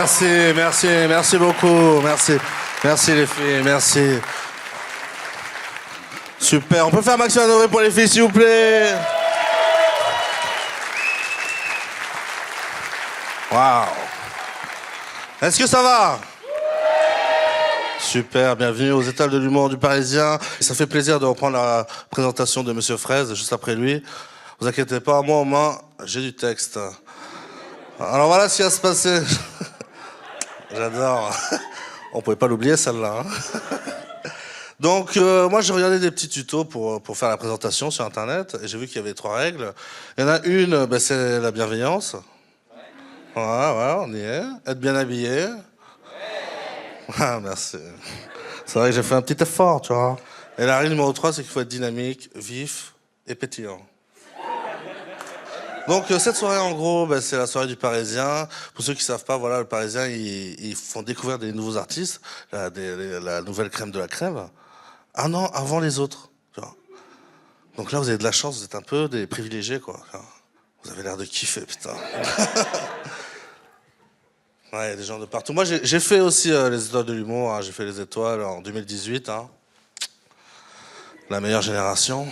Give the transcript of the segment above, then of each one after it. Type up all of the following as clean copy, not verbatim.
Merci, merci, merci beaucoup. Merci, merci les filles, merci. Super, on peut faire un maximum d'honoré pour les filles, s'il vous plaît. Waouh. Est-ce que ça va? Super, bienvenue aux étals de l'humour du Parisien. Ça fait plaisir de reprendre la présentation de Monsieur Fraise juste après lui. Vous inquiétez pas, moi au moins, j'ai du texte. Alors voilà ce qui va se passer. J'adore. On pouvait pas l'oublier celle-là. Donc moi j'ai regardé des petits tutos pour faire la présentation sur internet et j'ai vu qu'il y avait 3 règles. Il y en a une, c'est la bienveillance. Ouais, on y est. Être bien habillé. Ah, merci. C'est vrai que j'ai fait un petit effort, tu vois. Et la règle numéro 3, c'est qu'il faut être dynamique, vif et pétillant. Donc cette soirée, en gros, c'est la soirée du Parisien. Pour ceux qui savent pas, voilà, le Parisien, ils font découvrir des nouveaux artistes, la nouvelle crème de la crème, un an avant les autres. Tu vois. Donc là, vous avez de la chance, vous êtes un peu des privilégiés, quoi. Vous avez l'air de kiffer, putain. Ouais, il y a des gens de partout. Moi, j'ai fait aussi les étoiles de l'humour. Hein. J'ai fait les étoiles en 2018. Hein. La meilleure génération.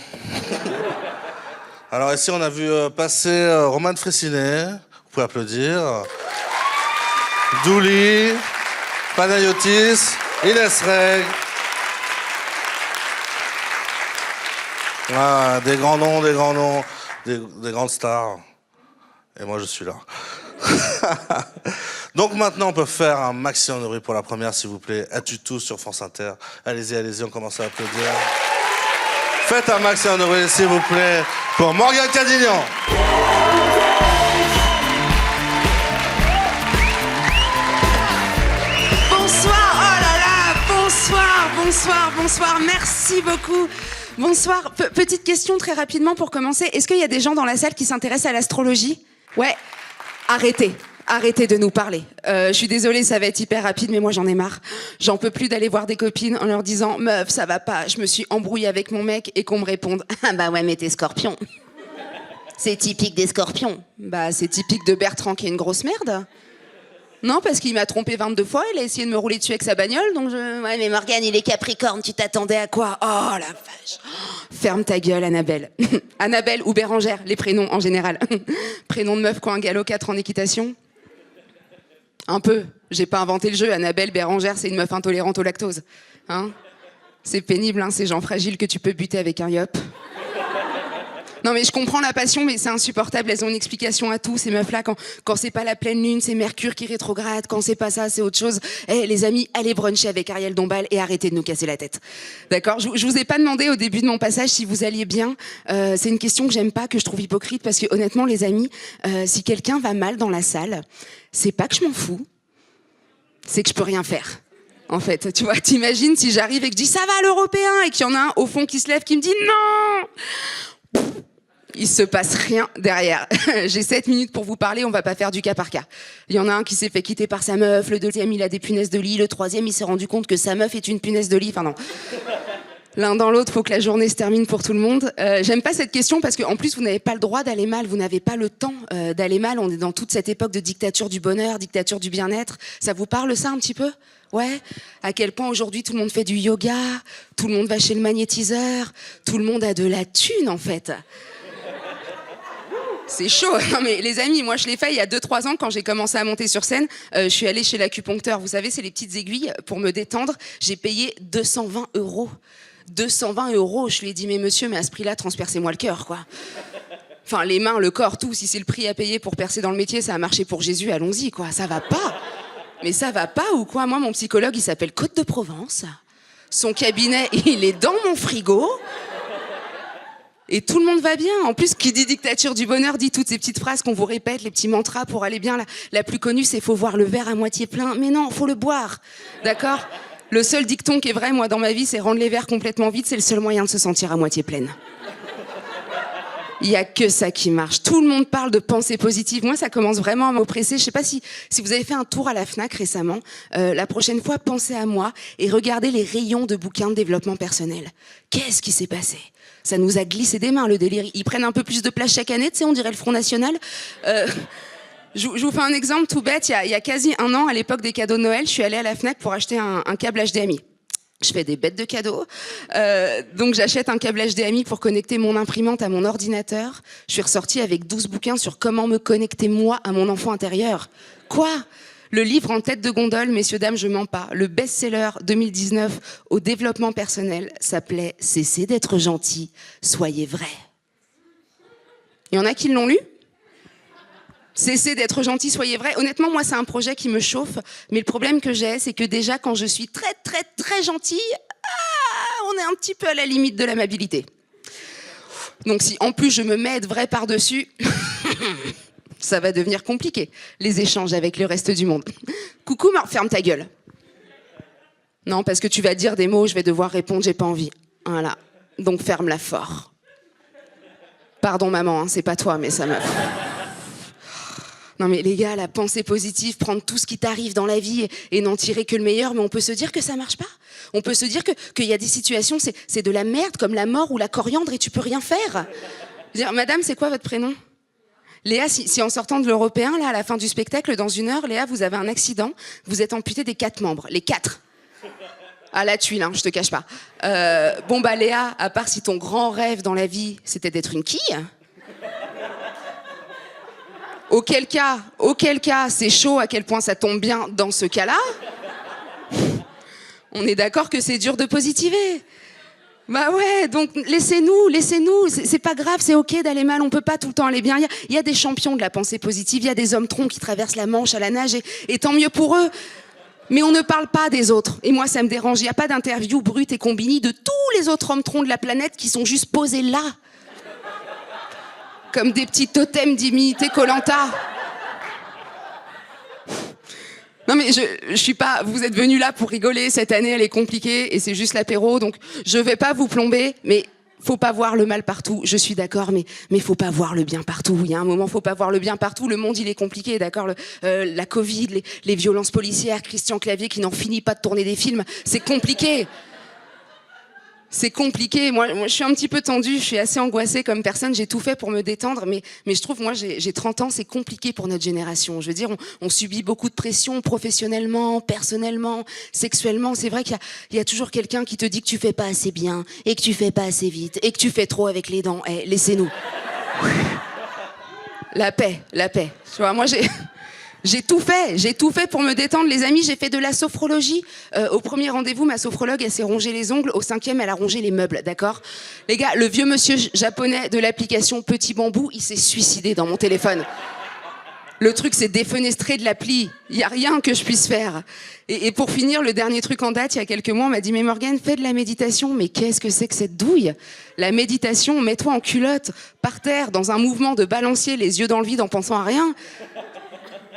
Alors ici, on a vu passer Romane Fressinet. Vous pouvez applaudir. Douli, Panayotis, Inès Reg. Ah, des grands noms, des grandes stars. Et moi, je suis là. Donc maintenant, on peut faire un maximum de bruit pour la première, s'il vous plaît. As-tu tout sur France Inter? Allez-y, on commence à applaudir. Faites un maximum de bruit, s'il vous plaît, pour Morgane Cadignan. Bonsoir, oh là là, bonsoir, merci beaucoup. Bonsoir, petite question très rapidement pour commencer. Est-ce qu'il y a des gens dans la salle qui s'intéressent à l'astrologie? Ouais, Arrêtez de nous parler. Je suis désolée, ça va être hyper rapide, mais moi j'en ai marre. J'en peux plus d'aller voir des copines en leur disant « Meuf, ça va pas, je me suis embrouillée avec mon mec » et qu'on me réponde « Ah bah ouais, mais t'es scorpion. » C'est typique des scorpions. Bah c'est typique de Bertrand qui est une grosse merde. Non, parce qu'il m'a trompé 22 fois, il a essayé de me rouler dessus avec sa bagnole, donc je... Ouais, mais Morgane, il est Capricorne, tu t'attendais à quoi? Oh, la vache. Ferme ta gueule, Annabelle. Annabelle ou Bérangère, les prénoms en général. Prénom de meuf qui a un galop 4 en équitation. Un peu. J'ai pas inventé le jeu. Annabelle, Bérangère, c'est une meuf intolérante au lactose. Hein? C'est pénible, hein, ces gens fragiles que tu peux buter avec un yop. Non mais je comprends la passion, mais c'est insupportable. Elles ont une explication à tout, ces meufs-là. Quand c'est pas la pleine lune, c'est Mercure qui rétrograde. Quand c'est pas ça, c'est autre chose. Les amis, allez bruncher avec Ariel Dombal et arrêtez de nous casser la tête. D'accord? Je vous ai pas demandé au début de mon passage si vous alliez bien. C'est une question que j'aime pas, que je trouve hypocrite, parce que honnêtement, les amis, si quelqu'un va mal dans la salle, c'est pas que je m'en fous, c'est que je peux rien faire. En fait, tu vois, t'imagines si j'arrive et que je dis ça va l'européen et qu'il y en a un au fond qui se lève qui me dit non. Il se passe rien derrière. J'ai 7 minutes pour vous parler, on va pas faire du cas par cas. Il y en a un qui s'est fait quitter par sa meuf, le deuxième il a des punaises de lit, le troisième il s'est rendu compte que sa meuf est une punaise de lit, enfin non. L'un dans l'autre, faut que la journée se termine pour tout le monde. J'aime pas cette question parce qu'en plus vous n'avez pas le droit d'aller mal, vous n'avez pas le temps d'aller mal. On est dans toute cette époque de dictature du bonheur, dictature du bien-être. Ça vous parle ça un petit peu? Ouais. À quel point aujourd'hui tout le monde fait du yoga, tout le monde va chez le magnétiseur, tout le monde a de la thune en fait. C'est chaud. Non mais les amis, moi je l'ai fait il y a 2-3 ans quand j'ai commencé à monter sur scène. Je suis allée chez l'acupuncteur. Vous savez, c'est les petites aiguilles pour me détendre. J'ai payé 220 €. 220 €. Je lui ai dit, mais monsieur, mais à ce prix-là, transpercez-moi le cœur, quoi. Enfin, les mains, le corps, tout. Si c'est le prix à payer pour percer dans le métier, ça a marché pour Jésus, allons-y, quoi. Ça va pas. Mais ça va pas ou quoi? Moi, mon psychologue, il s'appelle Côte de Provence. Son cabinet, il est dans mon frigo. Et tout le monde va bien. En plus, qui dit dictature du bonheur dit toutes ces petites phrases qu'on vous répète, les petits mantras pour aller bien. La plus connue, c'est faut voir le verre à moitié plein. Mais non, faut le boire. D'accord? Le seul dicton qui est vrai, moi, dans ma vie, c'est rendre les verres complètement vides. C'est le seul moyen de se sentir à moitié pleine. Il y a que ça qui marche. Tout le monde parle de pensée positive. Moi, ça commence vraiment à m'oppresser. Je sais pas si vous avez fait un tour à la Fnac récemment. La prochaine fois, pensez à moi et regardez les rayons de bouquins de développement personnel. Qu'est-ce qui s'est passé? Ça nous a glissé des mains, le délire. Ils prennent un peu plus de place chaque année, tu sais, on dirait le Front National. Je vous fais un exemple tout bête. Il y a quasi un an, à l'époque des cadeaux de Noël, je suis allée à la Fnac pour acheter un câble HDMI. Je fais des bêtes de cadeaux. Donc j'achète un câble HDMI pour connecter mon imprimante à mon ordinateur. Je suis ressortie avec 12 bouquins sur comment me connecter moi à mon enfant intérieur. Quoi ? Le livre en tête de gondole, messieurs, dames, je mens pas, le best-seller 2019 au développement personnel s'appelait « Cessez d'être gentil, soyez vrai ». Il y en a qui l'ont lu ? Cessez d'être gentil, soyez vrai. Honnêtement, moi, c'est un projet qui me chauffe. Mais le problème que j'ai, c'est que déjà, quand je suis très, très, très gentille, on est un petit peu à la limite de l'amabilité. Donc si, en plus, je me mets à être vrai par-dessus, ça va devenir compliqué, les échanges avec le reste du monde. Coucou, ferme ta gueule. Non, parce que tu vas dire des mots, je vais devoir répondre, j'ai pas envie. Voilà. Donc ferme-la fort. Pardon, maman, hein, c'est pas toi, mais ça m'a... Non mais les gars, la pensée positive, prendre tout ce qui t'arrive dans la vie et n'en tirer que le meilleur, mais on peut se dire que ça marche pas. On peut se dire qu'il y a des situations, c'est de la merde, comme la mort ou la coriandre, et tu peux rien faire. Je veux dire, madame, c'est quoi votre prénom ? Léa, si en sortant de l'Européen, là, à la fin du spectacle, dans 1 heure, Léa, vous avez un accident, vous êtes amputé des 4 membres, les 4. À la tuile, hein, je te cache pas. Bon bah Léa, à part si ton grand rêve dans la vie, c'était d'être une quille... Auquel cas, c'est chaud à quel point ça tombe bien dans ce cas-là. On est d'accord que c'est dur de positiver. Bah ouais, donc laissez-nous, c'est pas grave, c'est ok d'aller mal, on peut pas tout le temps aller bien. Il y a des champions de la pensée positive, il y a des hommes troncs qui traversent la Manche à la nage et tant mieux pour eux. Mais on ne parle pas des autres. Et moi, ça me dérange. Il n'y a pas d'interview brute et combinée de tous les autres hommes troncs de la planète qui sont juste posés là. Comme des petits totems d'immunité Koh-Lanta. Non mais je suis pas... Vous êtes venus là pour rigoler, cette année elle est compliquée et c'est juste l'apéro, donc je vais pas vous plomber, mais faut pas voir le mal partout. Je suis d'accord, mais faut pas voir le bien partout. Il y a un moment, faut pas voir le bien partout. Le monde il est compliqué, d'accord. La Covid, les violences policières, Christian Clavier qui n'en finit pas de tourner des films, c'est compliqué. C'est compliqué. Moi, je suis un petit peu tendue, je suis assez angoissée comme personne. J'ai tout fait pour me détendre, mais je trouve, moi, j'ai 30 ans, c'est compliqué pour notre génération. Je veux dire, on subit beaucoup de pression professionnellement, personnellement, sexuellement. C'est vrai qu'il y a toujours quelqu'un qui te dit que tu fais pas assez bien, et que tu fais pas assez vite, et que tu fais trop avec les dents. Eh, laissez-nous. La paix. Tu vois, moi, j'ai tout fait pour me détendre, les amis. J'ai fait de la sophrologie. Au premier rendez-vous, ma sophrologue, elle s'est rongé les ongles. Au 5e, elle a rongé les meubles, d'accord ? Les gars, le vieux monsieur japonais de l'application Petit Bambou, il s'est suicidé dans mon téléphone. Le truc, c'est défenestrer de l'appli. Il n'y a rien que je puisse faire. Et pour finir, le dernier truc en date, il y a quelques mois, on m'a dit « Mais Morgane, fais de la méditation. » Mais qu'est-ce que c'est que cette douille ? La méditation, mets-toi en culotte, par terre, dans un mouvement de balancier, les yeux dans le vide en pensant à rien.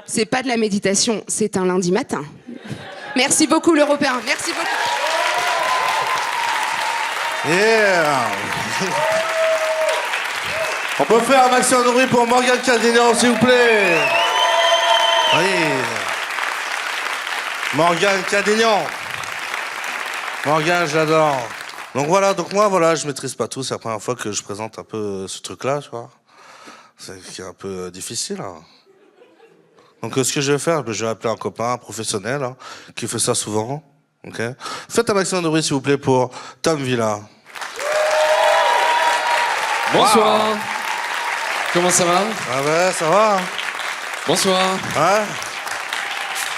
C'est pas de la méditation, c'est un lundi matin. Merci beaucoup l'Européen, merci beaucoup. Yeah. On peut faire un maximum de bruit pour Morgane Cadignan, s'il vous plaît. Oui. Morgane Cadignan. Morgane, j'adore. Donc voilà, moi, je maîtrise pas tout. C'est la première fois que je présente un peu ce truc-là, tu vois. C'est un peu difficile, hein. Donc ce que je vais faire, je vais appeler un copain, un professionnel, hein, qui fait ça souvent. Okay. Faites un maximum de bruit, s'il vous plaît, pour Tom Villa. Bonsoir. Wow. Comment ça va ? Ah ouais, ça va. Bonsoir. Ouais.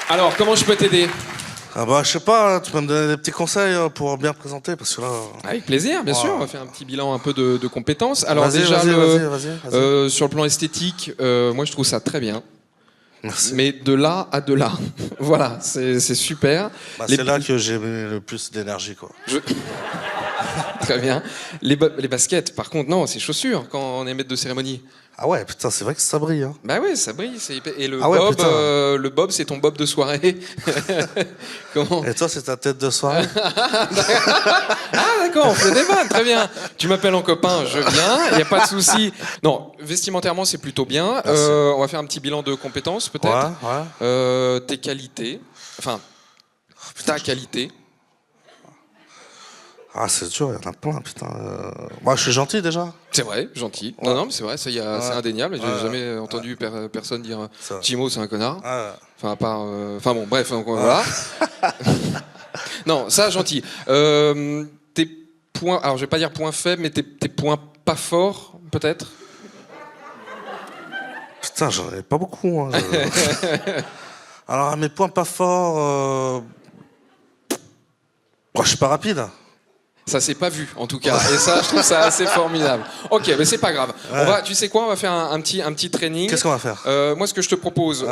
Alors, comment je peux t'aider ? Ah bah, je sais pas, tu peux me donner des petits conseils pour bien présenter, parce que là... Avec plaisir, bien sûr. On va faire un petit bilan un peu de compétences. Alors vas-y, déjà, vas-y. Sur le plan esthétique, moi je trouve ça très bien. Merci. Mais de là à de là. Voilà, c'est super. Bah, c'est là que j'ai mis le plus d'énergie, quoi. Très bien. Les baskets, par contre, non, c'est chaussures quand on est maître de cérémonie. Ah ouais, putain, c'est vrai que ça brille. Hein. Bah ouais, ça brille. Et le ouais, le bob, c'est ton bob de soirée. Comment ? Et toi, c'est ta tête de soirée. Ah d'accord, on fait des vannes, très bien. Tu m'appelles en copain, je viens, il n'y a pas de souci. Non, vestimentairement, c'est plutôt bien. On va faire un petit bilan de compétences, peut-être. Ouais. Tes qualités, enfin, ta qualité. Ah, c'est dur, il y en a plein, putain. Moi, je suis gentil, déjà. C'est vrai, gentil. Ouais. Non, mais c'est vrai, c'est indéniable. J'ai jamais entendu personne dire Jimo, c'est un connard. Enfin, à part. Enfin bon, bref, donc, voilà. Non, ça, gentil. Tes points. Alors, je vais pas dire points faibles, mais tes points pas forts, peut-être. Putain, j'en ai pas beaucoup. Hein, alors, mes points pas forts. Je suis pas rapide. Ça s'est pas vu, en tout cas. Et ça, je trouve ça assez formidable. Ok, mais c'est pas grave. Ouais. Tu sais quoi, on va faire un petit training. Qu'est-ce qu'on va faire? Moi, ce que je te propose,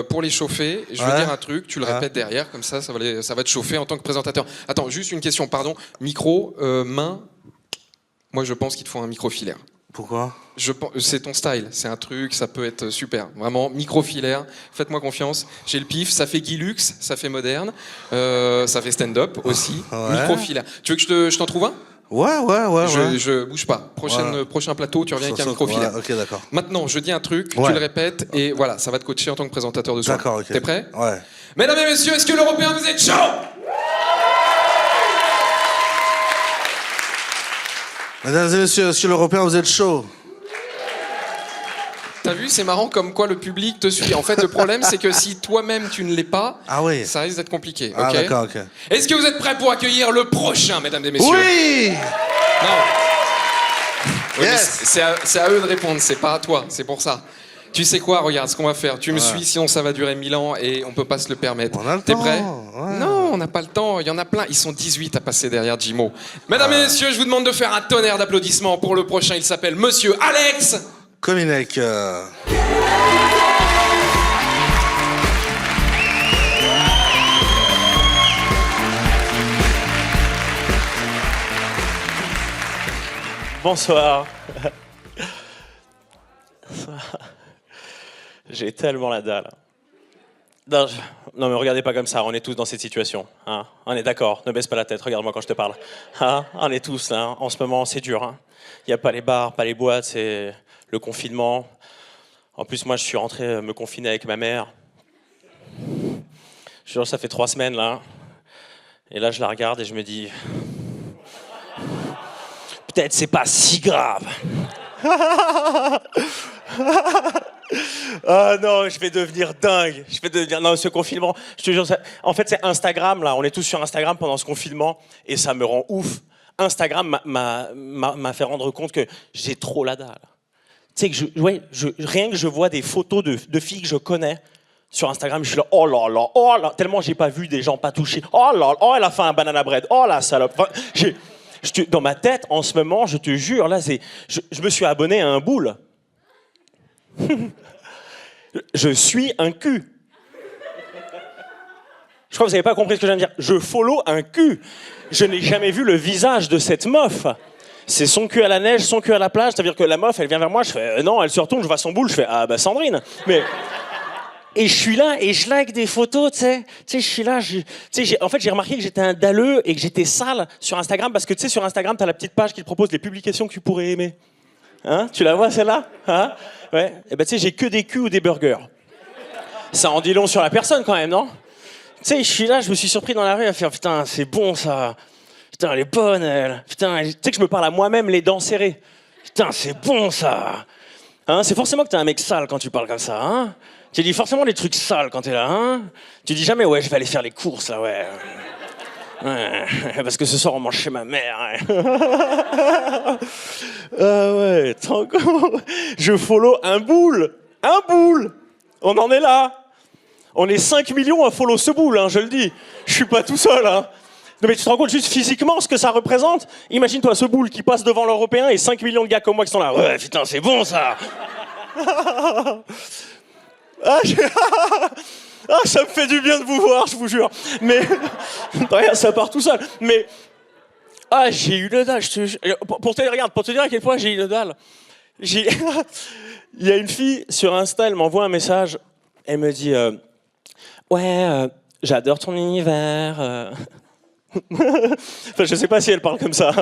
pour les chauffer, je vais dire un truc, tu le répètes derrière, comme ça va te chauffer en tant que présentateur. Attends, juste une question, pardon. Micro, main. Moi, je pense qu'il te faut un micro filaire. Pourquoi? C'est ton style, c'est un truc, ça peut être super. Vraiment, micro-filaire, faites-moi confiance. J'ai le pif, ça fait Guy Lux, ça fait moderne, ça fait stand-up aussi. Ouais. Micro-filaire. Tu veux que je t'en trouve un? Ouais. Je bouge pas. Prochain plateau, tu reviens avec un micro-filaire. Ok, d'accord. Maintenant, je dis un truc, tu le répètes, et voilà, ça va te coacher en tant que présentateur de soir. D'accord, ok. T'es prêt? Ouais. Mesdames et messieurs, est-ce que l'Européen, vous êtes chaud? Mesdames et messieurs, monsieur l'Européen, vous êtes chaud. T'as vu, c'est marrant comme quoi le public te suit. En fait, le problème, c'est que si toi-même tu ne l'es pas, ça risque d'être compliqué. Ah, Okay, d'accord, ok. Est-ce que vous êtes prêts pour accueillir le prochain, mesdames et messieurs? Oui. Non. Oui, Yes. c'est à eux de répondre, c'est pas à toi, c'est pour ça. Tu sais quoi, regarde ce qu'on va faire. Tu me suis, sinon ça va durer 1000 ans et on peut pas se le permettre. On a le T'es temps. prêt? Ouais. Non, on n'a pas le temps. Il y en a plein. Ils sont 18 à passer derrière Jimo. Mesdames et messieurs, je vous demande de faire un tonnerre d'applaudissements pour le prochain. Il s'appelle Monsieur Alex Kominek. Bonsoir. J'ai tellement la dalle. Non, non, mais regardez pas comme ça, on est tous dans cette situation. Hein. On est d'accord, ne baisse pas la tête, regarde-moi quand je te parle. Hein. On est tous là, hein. En ce moment c'est dur. Hein. Il n'y a pas les bars, pas les boîtes, c'est le confinement. En plus moi je suis rentré me confiner avec ma mère. Je jure, ça fait 3 semaines là. Et là je la regarde et je me dis... Peut-être c'est pas si grave. Ah non, je vais devenir dingue. Non, ce confinement, je te jure, en fait c'est Instagram là. On est tous sur Instagram pendant ce confinement et ça me rend ouf. Instagram m'a fait rendre compte que j'ai trop la dalle. Tu sais que rien que je vois des photos de filles que je connais sur Instagram, je suis là, oh là, tellement j'ai pas vu des gens pas touchés. Oh là, oh elle a fait un banana bread. Oh la salope. Enfin, dans ma tête, en ce moment, je te jure, là, je me suis abonné à un boule. Je suis un cul. Je crois que vous n'avez pas compris ce que je viens de dire. Je follow un cul. Je n'ai jamais vu le visage de cette meuf. C'est son cul à la neige, son cul à la plage. C'est-à-dire que la meuf, elle vient vers moi, je fais non, elle se retourne, je vois son boule, je fais ah bah Sandrine. Mais... Et je suis là et je like des photos, tu sais. Tu sais, je suis là, en fait, j'ai remarqué que j'étais un dalleux et que j'étais sale sur Instagram parce que tu sais, sur Instagram, t'as la petite page qui te propose les publications que tu pourrais aimer. Hein? Tu la vois celle-là? Hein? Ouais. Et ben tu sais, j'ai que des culs ou des burgers. Ça en dit long sur la personne quand même, non? Tu sais, je suis là, je me suis surpris dans la rue à faire putain, c'est bon ça. Putain, elle est bonne elle. Putain, tu sais que je me parle à moi-même les dents serrées. Putain, c'est bon ça. Hein? C'est forcément que t'es un mec sale quand tu parles comme ça, hein? Tu dis forcément des trucs sales quand t'es là, hein? Tu dis jamais, ouais, je vais aller faire les courses, là, ouais. Ouais, parce que ce soir, on mange chez ma mère. Ouais. Ah ouais, je follow un boule. Un boule. On en est là. On est 5 millions à follow ce boule, hein, je le dis. Je suis pas tout seul, hein. Non mais tu te rends compte juste physiquement ce que ça représente? Imagine-toi ce boule qui passe devant l'Européen et 5 millions de gars comme moi qui sont là. Ouais, putain, c'est bon, ça. Ah, ça me fait du bien de vous voir, je vous jure. Mais rien, ça part tout seul. Mais j'ai eu le dalle. Pour te dire à quel point j'ai eu le dalle. Il y a une fille sur Insta, elle m'envoie un message. Elle me dit j'adore ton univers. Enfin, je sais pas si elle parle comme ça.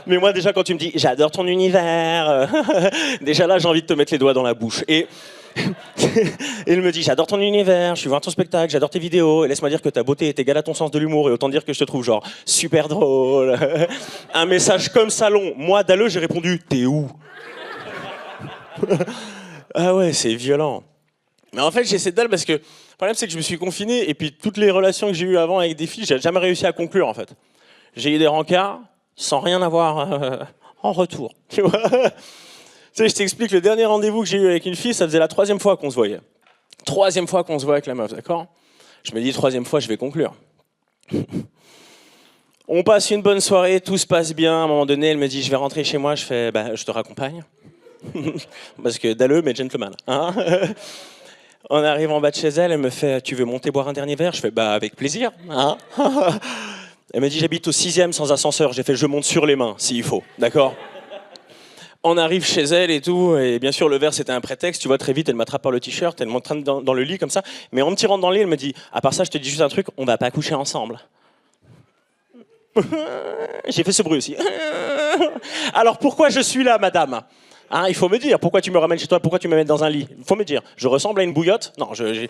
Mais moi, déjà, quand tu me dis j'adore ton univers, déjà là, j'ai envie de te mettre les doigts dans la bouche. Et Et il me dit, j'adore ton univers, je suis voir ton spectacle, j'adore tes vidéos, et laisse-moi dire que ta beauté est égale à ton sens de l'humour, et autant dire que je te trouve genre super drôle. Un message comme ça long. Moi, Dalleux, j'ai répondu, t'es où? Ah ouais, c'est violent. Mais en fait, j'ai cette dalle parce que le problème, c'est que je me suis confiné, et puis toutes les relations que j'ai eues avant avec des filles, j'ai jamais réussi à conclure, en fait. J'ai eu des rencarts sans rien avoir en retour, tu vois. Tu sais, je t'explique, le dernier rendez-vous que j'ai eu avec une fille, ça faisait la 3e fois qu'on se voyait. 3e fois qu'on se voit avec la meuf, d'accord? Je me dis, 3e fois, je vais conclure. On passe une bonne soirée, tout se passe bien. À un moment donné, elle me dit, je vais rentrer chez moi. Je fais, bah, je te raccompagne. Parce que Dalleux, mais gentleman. Hein. On arrive en bas de chez elle, elle me fait, tu veux monter boire un dernier verre? Je fais, bah, avec plaisir. Hein. Elle me dit, j'habite au 6e sans ascenseur. J'ai fait, je monte sur les mains, s'il faut. D'accord? On arrive chez elle et tout, et bien sûr le verre c'était un prétexte, tu vois, très vite elle m'attrape par le t-shirt, elle m'entraîne dans le lit comme ça, mais en me tirant dans le lit, elle me dit, à part ça je te dis juste un truc, on va pas coucher ensemble. J'ai fait ce bruit aussi. Alors pourquoi je suis là, madame? Hein, il faut me dire, pourquoi tu me ramènes chez toi, pourquoi tu me mets dans un lit? Il faut me dire, je ressemble à une bouillotte? Non, le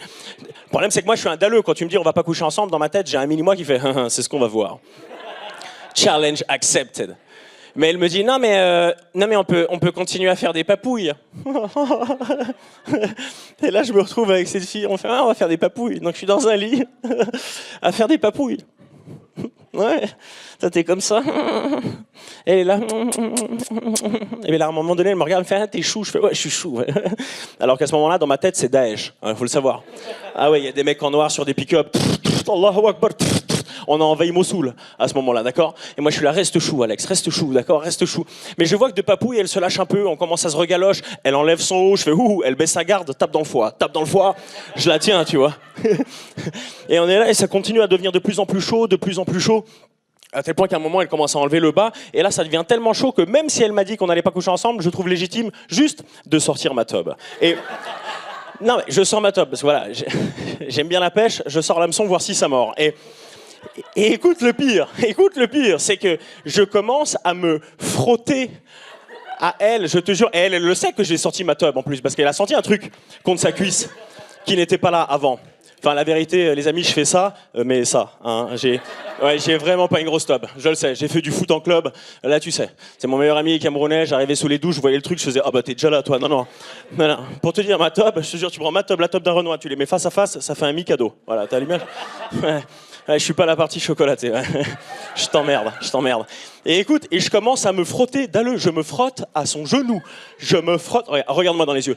problème c'est que moi je suis un dalleux, quand tu me dis on va pas coucher ensemble, dans ma tête j'ai un mini-moi qui fait, c'est ce qu'on va voir. Challenge accepted. Mais elle me dit, non mais on peut continuer à faire des papouilles. Et là, je me retrouve avec cette fille, on fait, on va faire des papouilles. Donc je suis dans un lit à faire des papouilles. Ouais, ça t'es comme ça. Elle est là. Et là, à un moment donné, elle me regarde, elle me fait, t'es chou. Je fais, ouais, je suis chou. Ouais. Alors qu'à ce moment-là, dans ma tête, c'est Daesh. Il faut le savoir. Ah ouais, il y a des mecs en noir sur des pick-up. Allahu Akbar. On a envahi Mossoul à ce moment-là, d'accord? Et moi, je suis là, reste chou, Alex, reste chou, d'accord? Reste chou. Mais je vois que de papouille, elle se lâche un peu, on commence à se regaloche, elle enlève son haut, je fais ouh, elle baisse sa garde, tape dans le foie, je la tiens, tu vois. Et on est là, et ça continue à devenir de plus en plus chaud, à tel point qu'à un moment, elle commence à enlever le bas, et là, ça devient tellement chaud que même si elle m'a dit qu'on n'allait pas coucher ensemble, je trouve légitime juste de sortir ma tobe. Et non, mais je sors ma tobe, parce que voilà, j'aime bien la pêche, je sors l'hameçon voir si ça mord. Et écoute le pire, c'est que je commence à me frotter à elle, je te jure, et elle le sait que j'ai sorti ma tub en plus, parce qu'elle a senti un truc contre sa cuisse qui n'était pas là avant. Enfin, la vérité, les amis, je fais ça, mais ça, hein, j'ai vraiment pas une grosse tub, je le sais, j'ai fait du foot en club, là tu sais, c'est mon meilleur ami camerounais, j'arrivais sous les douches, je voyais le truc, je faisais, ah bah t'es déjà là toi, non, pour te dire, ma tub, je te jure, tu prends ma tub, la tub d'un Renoir, tu les mets face à face, ça fait un Mikado, voilà, t'as l'image. Ouais, je suis pas la partie chocolatée. Ouais. Je t'emmerde. Et écoute, et je commence à me frotter, Dalleux, je me frotte à son genou. Je me frotte, regarde-moi dans les yeux.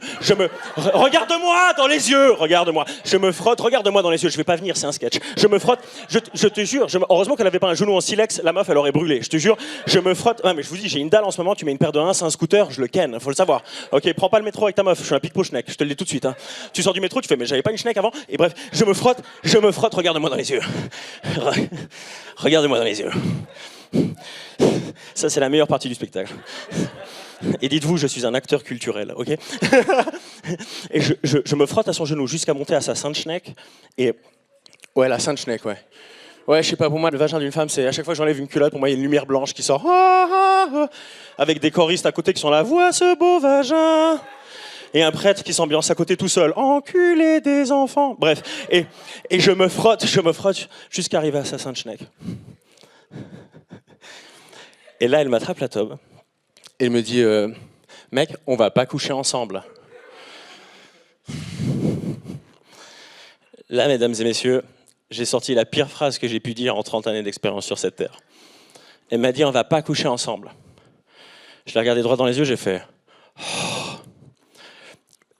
Regarde-moi dans les yeux. Regarde-moi. Je me frotte, regarde-moi dans les yeux. Je vais pas venir, c'est un sketch. Je me frotte, je te jure, heureusement qu'elle avait pas un genou en silex, la meuf elle aurait brûlé. Je te jure, je me frotte. Ouais, mais je vous dis, j'ai une dalle en ce moment, tu mets une paire de 1, c'est un scooter, je le ken, faut le savoir. Ok, prends pas le métro avec ta meuf, je suis un pique-po-schneck, je te le dis tout de suite. Hein. Tu sors du métro, tu fais, mais j'avais pas une schneck avant. Et bref, je me frotte, regarde-moi dans les yeux. Regardez-moi dans les yeux. Ça, c'est la meilleure partie du spectacle. Et dites-vous, je suis un acteur culturel, ok? Et je me frotte à son genou jusqu'à monter à sa sainte schneck. Et ouais, la sainte schneck, ouais. Ouais, je sais pas, pour moi, le vagin d'une femme, c'est à chaque fois que j'enlève une culotte, pour moi, il y a une lumière blanche qui sort. Avec des choristes à côté qui sont là. Vois ce beau vagin. Et un prêtre qui s'ambiance à côté tout seul. Enculé des enfants. Bref. Et je me frotte jusqu'à arriver à sa sainte schneck. Et là, elle m'attrape la tobe. Et elle me dit, mec, on va pas coucher ensemble. Là, mesdames et messieurs, j'ai sorti la pire phrase que j'ai pu dire en 30 années d'expérience sur cette terre. Elle m'a dit, on va pas coucher ensemble. Je l'ai regardé droit dans les yeux, j'ai fait... Oh.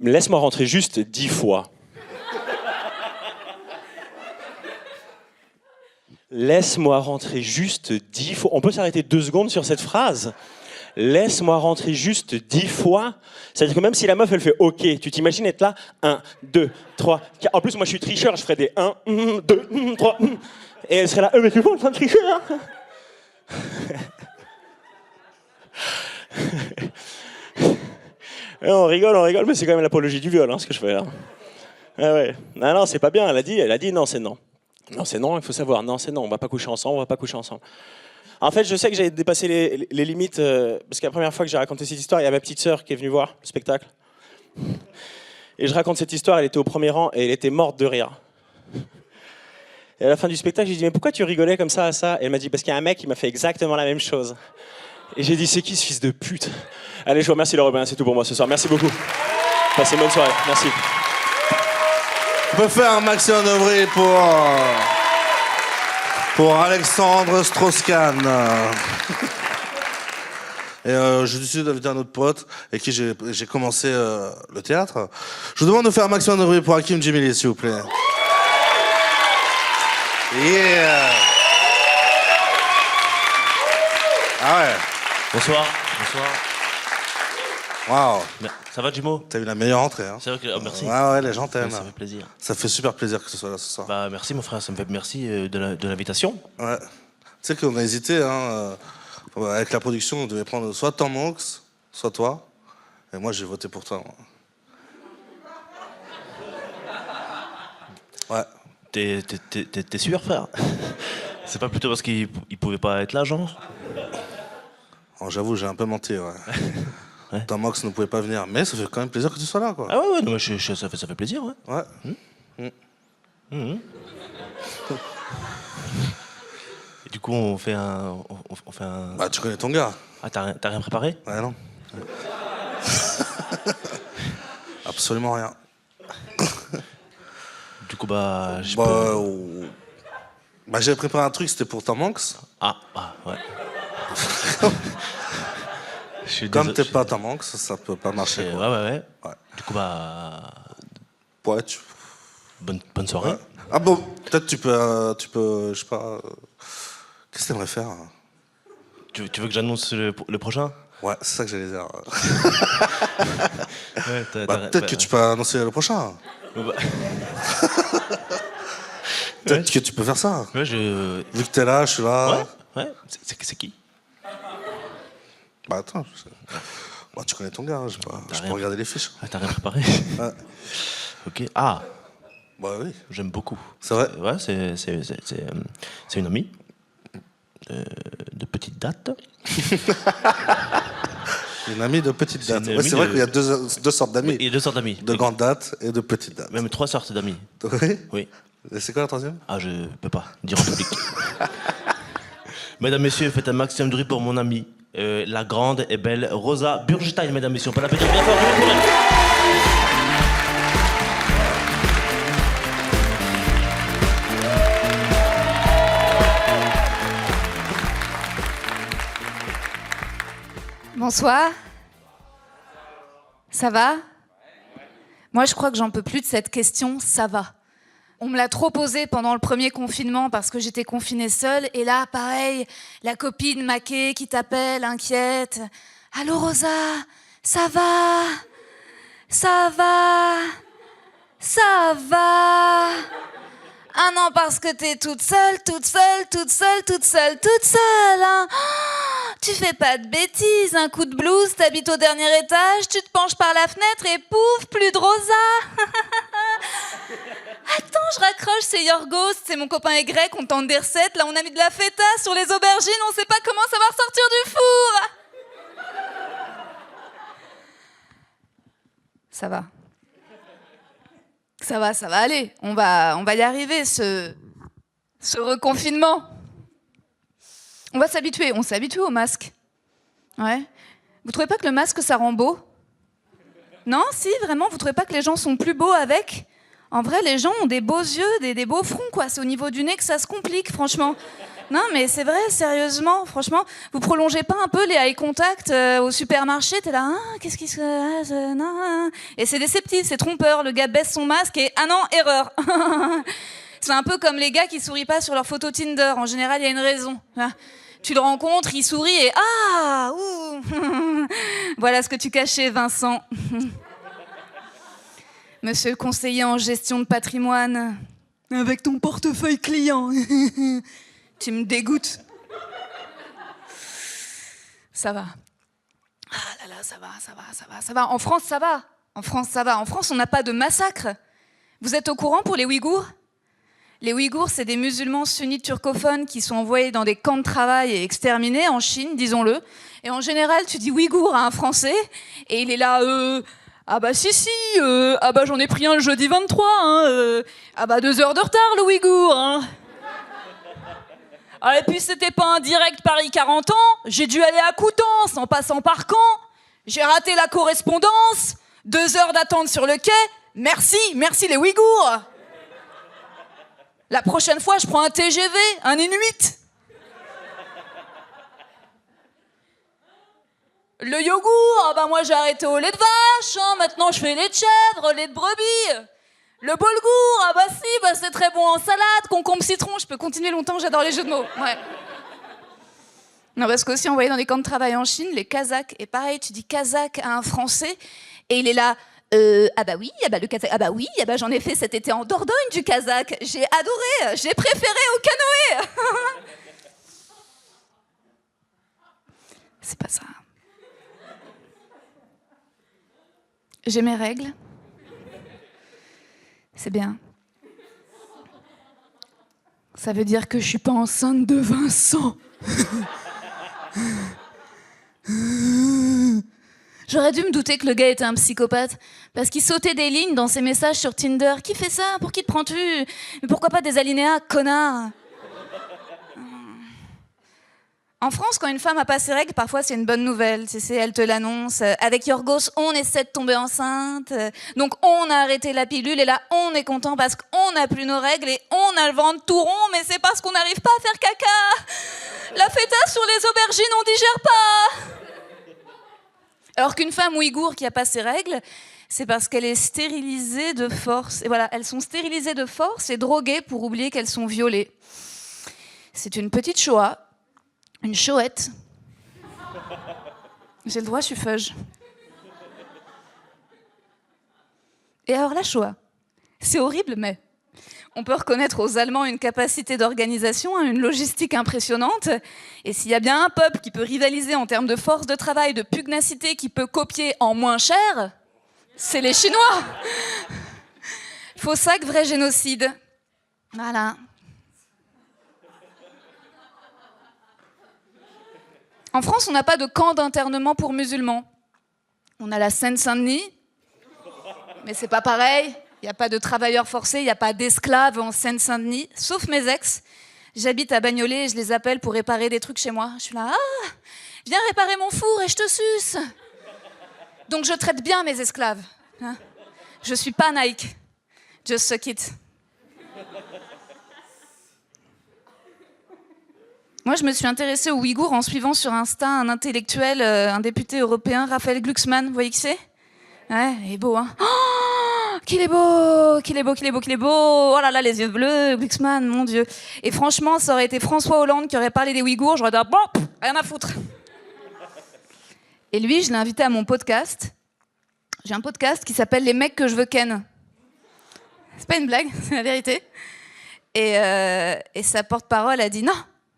Laisse-moi rentrer juste 10 fois. Laisse-moi rentrer juste 10 fois. On peut s'arrêter 2 secondes sur cette phrase? Laisse-moi rentrer juste 10 fois. C'est-à-dire que même si la meuf, elle fait OK, tu t'imagines être là 1, 2, 3, 4. En plus, moi, je suis tricheur, je ferais des 1, 2, 3. Et elle serait là, mais tu vois, en train de tricher, hein. On rigole, mais c'est quand même l'apologie du viol, hein, ce que je fais là. Ah ouais. Non, c'est pas bien, elle a dit non, c'est non. Non, c'est non, il faut savoir, non, c'est non, on va pas coucher ensemble. En fait, je sais que j'ai dépassé les limites, parce que la première fois que j'ai raconté cette histoire, il y a ma petite sœur qui est venue voir le spectacle. Et je raconte cette histoire, elle était au premier rang et elle était morte de rire. Et à la fin du spectacle, j'ai dit, mais pourquoi tu rigolais comme ça à ça? Et elle m'a dit, parce qu'il y a un mec qui m'a fait exactement la même chose. Et j'ai dit, c'est qui ce fils de pute? Allez, je vous remercie, Laurent, c'est tout pour moi ce soir. Merci beaucoup. Passez une bonne soirée. Merci. On peut faire un maximum de bruit pour Alexandre Strauss-Kahn. Et je décide d'inviter un autre pote avec qui j'ai commencé le théâtre. Je vous demande de faire un maximum de bruit pour Hakim Djemili, s'il vous plaît. Yeah. Ah ouais. Bonsoir. Bonsoir. Waouh. Ça va, Jimo? T'as eu la meilleure entrée. Hein. C'est vrai que... Oh, merci. Ouais, les gens t'aiment. Ça fait plaisir. Ça fait super plaisir que tu sois là ce soir. Bah, merci, mon frère. Ça me fait merci de l'invitation. Ouais. Tu sais qu'on a hésité, hein. Avec la production, on devait prendre soit Tom Hanks, soit toi. Et moi, j'ai voté pour toi. Moi. Ouais. T'es sûr, frère? C'est pas plutôt parce qu'il pouvait pas être là, genre? Oh, j'avoue, j'ai un peu menti, ouais. Ouais. Tom Hanks ne pouvait pas venir, mais ça fait quand même plaisir que tu sois là, quoi. Ah ouais, non, ça fait plaisir, ouais. Ouais. Et du coup, on fait un... Bah, tu connais ton gars. Ah, t'as rien préparé? Ouais, non. Absolument rien. Du coup, bah... J'avais préparé un truc, c'était pour Tom Hanks. Ah, ouais. Comme t'es pas Tom Hanks, ça peut pas marcher. Ouais. Du coup, bah... Ouais, Bonne soirée. Ouais. Ah bon, peut-être tu peux, je sais pas... Qu'est-ce que t'aimerais faire? Tu veux que j'annonce le prochain? Ouais, c'est ça que j'allais dire. Ouais, peut-être que tu peux annoncer le prochain. Peut-être que tu peux faire ça. Ouais, Vu que t'es là, je suis là. Ouais. C'est qui? Bah attends, tu connais ton gars, je peux regarder les fiches. Ah, t'as rien préparé? Ouais. Ok. Ah. Bah oui. J'aime beaucoup. C'est vrai? Ouais, c'est une amie de petite date. Une amie de petite date. Ouais, c'est vrai qu'il y a deux sortes d'amis. Il y a deux sortes d'amis. De grande date et de petite date. Même trois sortes d'amis. Oui? Oui. Et c'est quoi la troisième? Ah, je peux pas dire en public. Mesdames, messieurs, faites un maximum de bruit pour mon amie, la grande et belle Rosa Burgstein, mesdames, messieurs. On peut l'applaudir bien fort. Bonsoir. Ça va? Moi, je crois que j'en peux plus de cette question, ça va. On me l'a trop posée pendant le premier confinement parce que j'étais confinée seule. Et là, pareil, la copine maquée qui t'appelle, inquiète. Allô, Rosa, ça va? Ça va? Ça va? Ah non, parce que t'es toute seule, hein. Tu fais pas de bêtises, un coup de blues, t'habites au dernier étage, tu te penches par la fenêtre et pouf, plus de Rosa. Attends, je raccroche, c'est Yorgos, c'est mon copain Y, on tente des recettes, là on a mis de la feta sur les aubergines, on sait pas comment ça va ressortir du four. Ça va. Ça va aller, on va y arriver, ce reconfinement. On va s'habituer, on s'habitue au masque. Ouais. Vous trouvez pas que le masque, ça rend beau? Non, si, vraiment, vous trouvez pas que les gens sont plus beaux avec? En vrai, les gens ont des beaux yeux, des beaux fronts, quoi. C'est au niveau du nez que ça se complique, franchement. Non, mais c'est vrai, sérieusement, franchement. Vous prolongez pas un peu les eye contact au supermarché? T'es là, ah, qu'est-ce qui se passe? Non. Et c'est déceptif, c'est trompeur. Le gars baisse son masque et, ah non, erreur. C'est un peu comme les gars qui sourient pas sur leur photo Tinder. En général, il y a une raison. Tu le rencontres, il sourit et ah, ouh. Voilà ce que tu cachais, Vincent. Monsieur le conseiller en gestion de patrimoine, avec ton portefeuille client, tu me dégoûtes. Ça va. Ah là là, ça va. En France, ça va. En France, on n'a pas de massacre. Vous êtes au courant pour les Ouïghours? Les Ouïghours, c'est des musulmans sunnites turcophones qui sont envoyés dans des camps de travail et exterminés en Chine, disons-le. Et en général, tu dis Ouïghour à un Français, et il est là, Ah bah si, ah bah j'en ai pris un le jeudi 23, hein, ah bah 2 heures de retard le Ouïghour, hein. Ah et puis c'était pas un direct Paris-40 ans, j'ai dû aller à Coutances en passant par Caen, j'ai raté la correspondance, 2 heures d'attente sur le quai, merci les Ouïghours. La prochaine fois je prends un TGV, un Inuit. Le yogourt, ah bah moi j'ai arrêté au lait de vache, hein. Maintenant je fais lait de chèvre, lait de brebis. Le bolgour, ah bah si, bah c'est très bon en salade, concombre citron, je peux continuer longtemps, j'adore les jeux de mots. Ouais. Non, parce qu'aussi on voyait dans les camps de travail en Chine, les Kazakhs, et pareil, tu dis Kazakh à un Français, et il est là, ah bah oui, ah bah le Kazakh, ah bah oui, ah bah j'en ai fait cet été en Dordogne du Kazakh, j'ai adoré, j'ai préféré au canoë. C'est pas ça. J'ai mes règles. C'est bien. Ça veut dire que je suis pas enceinte de Vincent. J'aurais dû me douter que le gars était un psychopathe, parce qu'il sautait des lignes dans ses messages sur Tinder. Qui fait ça? Pour qui te prends-tu? Mais pourquoi pas des alinéas, connard? En France, quand une femme a pas ses règles, parfois c'est une bonne nouvelle. Tu sais, elle te l'annonce. Avec Yorgos, on essaie de tomber enceinte. Donc on a arrêté la pilule et là on est content parce qu'on n'a plus nos règles et on a le ventre tout rond, mais c'est parce qu'on n'arrive pas à faire caca. La feta sur les aubergines, on digère pas. Alors qu'une femme ouïghour qui a pas ses règles, c'est parce qu'elle est stérilisée de force. Et voilà, elles sont stérilisées de force et droguées pour oublier qu'elles sont violées. C'est une petite Shoah. Une chouette. J'ai le droit, je suis feuge. Et alors la Shoah, c'est horrible, mais on peut reconnaître aux Allemands une capacité d'organisation, une logistique impressionnante. Et s'il y a bien un peuple qui peut rivaliser en termes de force de travail, de pugnacité, qui peut copier en moins cher, c'est les Chinois. Faux sac, vrai génocide. Voilà. En France, on n'a pas de camp d'internement pour musulmans. On a la Seine-Saint-Denis, mais c'est pas pareil. Il n'y a pas de travailleurs forcés, il n'y a pas d'esclaves en Seine-Saint-Denis, sauf mes ex. J'habite à Bagnolet et je les appelle pour réparer des trucs chez moi. Je suis là, ah, viens réparer mon four et je te suce. Donc je traite bien mes esclaves. Hein. Je suis pas Nike. Just suck it. Moi, je me suis intéressée aux Ouïghours en suivant sur Insta un intellectuel, un député européen, Raphaël Glucksmann. Vous voyez qui c'est? Ouais, il est beau, hein. Oh, qu'il est beau, qu'il est beau, qu'il est beau, qu'il est beau. Oh là là, les yeux bleus, Glucksmann, mon Dieu. Et franchement, ça aurait été François Hollande qui aurait parlé des Ouïghours. J'aurais dit, bon, rien à foutre. Et lui, je l'ai invité à mon podcast. J'ai un podcast qui s'appelle Les mecs que je veux ken. C'est pas une blague, c'est la vérité. Et sa porte-parole a dit non.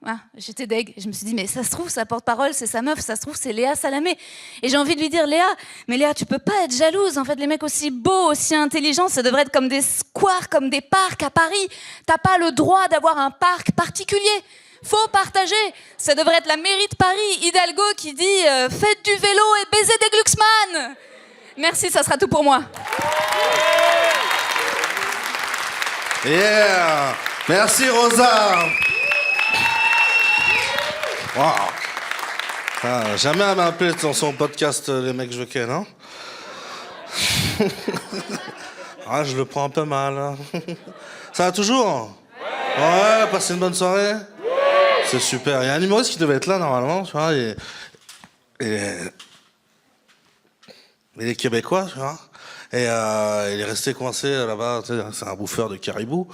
Ah, j'étais deg. Je me suis dit, mais ça se trouve, sa porte-parole, c'est sa meuf, ça se trouve, c'est Léa Salamé. Et j'ai envie de lui dire, Léa, mais Léa, tu peux pas être jalouse. En fait, les mecs aussi beaux, aussi intelligents, ça devrait être comme des squares, comme des parcs à Paris. T'as pas le droit d'avoir un parc particulier. Faut partager. Ça devrait être la mairie de Paris, Hidalgo, qui dit faites du vélo et baisez des Glucksmann. Merci, ça sera tout pour moi. Yeah. Merci Rosa. Wow. Ah, jamais elle m'a appelé dans son podcast Les mecs je ken, hein. Ah, je le prends un peu mal. Hein. Ça va toujours? Ouais, passez une bonne soirée? C'est super. Il y a un humoriste qui devait être là normalement, tu vois. Il est québécois, tu vois. Et il est resté coincé là-bas, c'est un bouffeur de caribou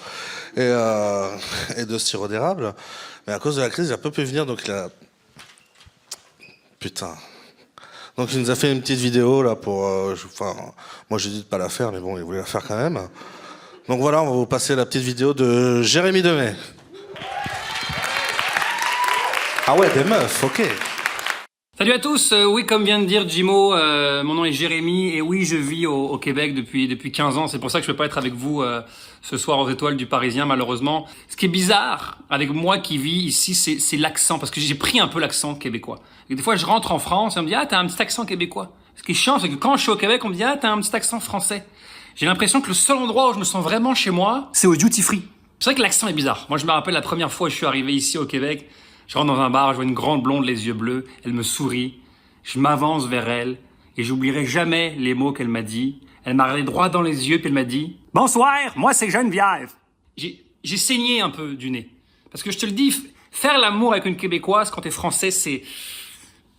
et de sirop d'érable. Mais à cause de la crise, il a pas pu venir, donc il a... Putain. Donc il nous a fait une petite vidéo là pour... Enfin, moi j'ai dit de pas la faire, mais bon, il voulait la faire quand même. Donc voilà, on va vous passer la petite vidéo de Jérémy Demey. Ah ouais, des meufs, ok. Salut à tous, oui comme vient de dire Jimo, mon nom est Jérémy et oui je vis au Québec depuis 15 ans, c'est pour ça que je peux pas être avec vous ce soir aux étoiles du Parisien malheureusement. Ce qui est bizarre avec moi qui vis ici c'est l'accent, parce que j'ai pris un peu l'accent québécois. Et des fois je rentre en France et on me dit ah t'as un petit accent québécois. Ce qui est chiant c'est que quand je suis au Québec on me dit ah t'as un petit accent français. J'ai l'impression que le seul endroit où je me sens vraiment chez moi c'est au duty free. C'est vrai que l'accent est bizarre. Moi je me rappelle la première fois où je suis arrivé ici au Québec. Je rentre dans un bar, je vois une grande blonde, les yeux bleus, elle me sourit, je m'avance vers elle, et j'oublierai jamais les mots qu'elle m'a dit. Elle m'a regardé droit dans les yeux, puis elle m'a dit « Bonsoir, moi c'est Geneviève ». J'ai saigné un peu du nez. Parce que je te le dis, faire l'amour avec une Québécoise quand t'es français, c'est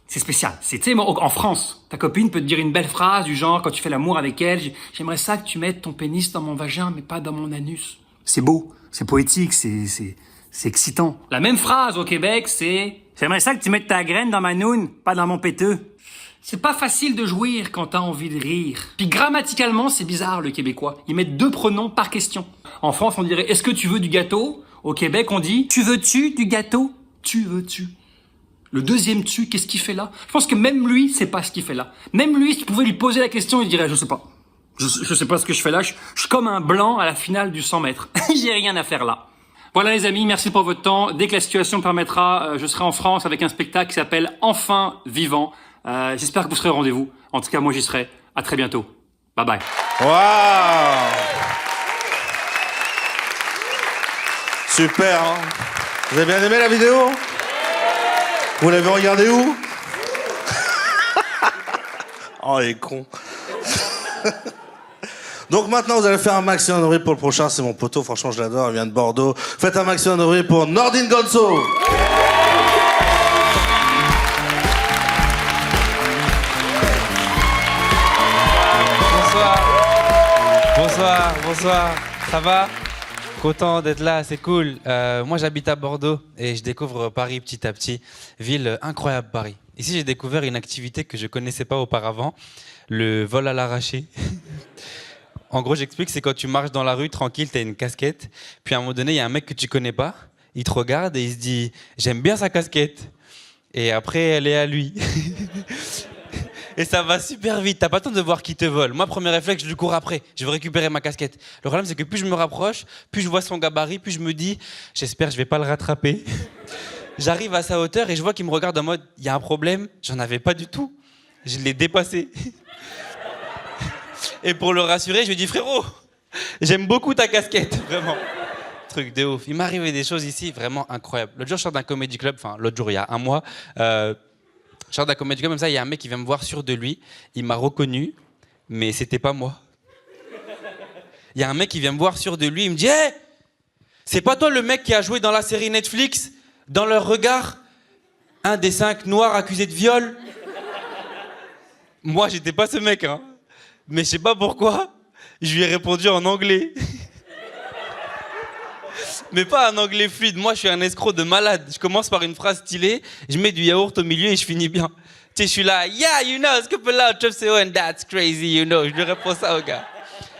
spécial. Tu sais, en France, ta copine peut te dire une belle phrase du genre, quand tu fais l'amour avec elle, j'aimerais ça que tu mettes ton pénis dans mon vagin, mais pas dans mon anus. C'est beau, c'est poétique, c'est excitant. La même phrase au Québec, c'est « J'aimerais ça que tu mettes ta graine dans ma noune, pas dans mon péteux ». C'est pas facile de jouir quand t'as envie de rire. Puis grammaticalement, c'est bizarre le québécois. Ils mettent 2 pronoms par question. En France, on dirait « Est-ce que tu veux du gâteau ?» Au Québec, on dit « Tu veux-tu du gâteau ?»« Tu veux-tu » Le deuxième « tu », qu'est-ce qu'il fait là? Je pense que même lui, c'est pas ce qu'il fait là. Même lui, si tu pouvais lui poser la question, il dirait « Je sais pas. Je sais pas ce que je fais là. Je suis comme un blanc à la finale du 100 mètres. J'ai rien à faire là. » Voilà les amis, merci pour votre temps. Dès que la situation permettra, je serai en France avec un spectacle qui s'appelle Enfin Vivant. J'espère que vous serez au rendez-vous. En tout cas, moi j'y serai. À très bientôt. Bye bye. Waouh! Super, hein? Vous avez bien aimé la vidéo? Vous l'avez regardé où? Oh, il est con. Donc maintenant, vous allez faire un maximum de bruit pour le prochain. C'est mon poteau, franchement, je l'adore. Il vient de Bordeaux. Faites un maximum de bruit pour Nordin Gonzo. Bonsoir. Ça va? Content d'être là, c'est cool. Moi, j'habite à Bordeaux et je découvre Paris petit à petit. Ville incroyable, Paris. Ici, j'ai découvert une activité que je connaissais pas auparavant, le vol à l'arraché. En gros, j'explique, c'est quand tu marches dans la rue, tranquille, t'as une casquette, puis à un moment donné, il y a un mec que tu connais pas, il te regarde et il se dit « J'aime bien sa casquette ». Et après, elle est à lui. Et ça va super vite, t'as pas le temps de voir qui te vole. Moi, premier réflexe, je lui cours après, je veux récupérer ma casquette. Le problème, c'est que plus je me rapproche, plus je vois son gabarit, plus je me dis « J'espère que je vais pas le rattraper ». J'arrive à sa hauteur et je vois qu'il me regarde en mode « Il y a un problème ?» J'en avais pas du tout, je l'ai dépassé. Et pour le rassurer, je lui dis « Frérot, j'aime beaucoup ta casquette, vraiment. » Truc de ouf. Il m'est arrivé des choses ici vraiment incroyables. L'autre jour, je sors d'un comedy club, enfin l'autre jour, il y a un mois, je sors d'un comedy club comme ça, il y a un mec qui vient me voir sûr de lui, il m'a reconnu, mais c'était pas moi. Il y a un mec qui vient me voir sûr de lui, il me dit « Hey, c'est pas toi le mec qui a joué dans la série Netflix, Dans leur regard, un des 5 noirs accusés de viol ?» Moi, j'étais pas ce mec, hein. Mais je sais pas pourquoi, je lui ai répondu en anglais. Mais pas un anglais fluide, moi je suis un escroc de malade. Je commence par une phrase stylée, je mets du yaourt au milieu et je finis bien. Tu sais, je suis là, yeah, you know, Scupela, Chopseo, and that's crazy, you know. Je lui réponds ça au gars.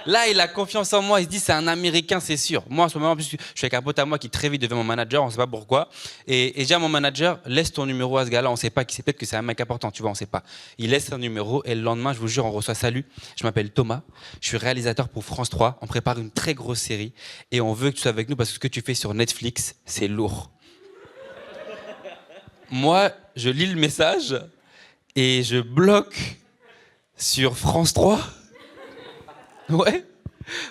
Là, il a confiance en moi, il se dit c'est un Américain, c'est sûr. Moi, en ce moment, en plus, je suis avec un pote à moi qui très vite devient mon manager, on sait pas pourquoi. Et j'ai à mon manager, laisse ton numéro à ce gars-là, on sait pas qui c'est, peut-être que c'est un mec important, tu vois, on sait pas. Il laisse son numéro et le lendemain, je vous jure, on reçoit salut. Je m'appelle Thomas, je suis réalisateur pour France 3, on prépare une très grosse série et on veut que tu sois avec nous parce que ce que tu fais sur Netflix, c'est lourd. Moi, je lis le message et je bloque sur France 3. Ouais,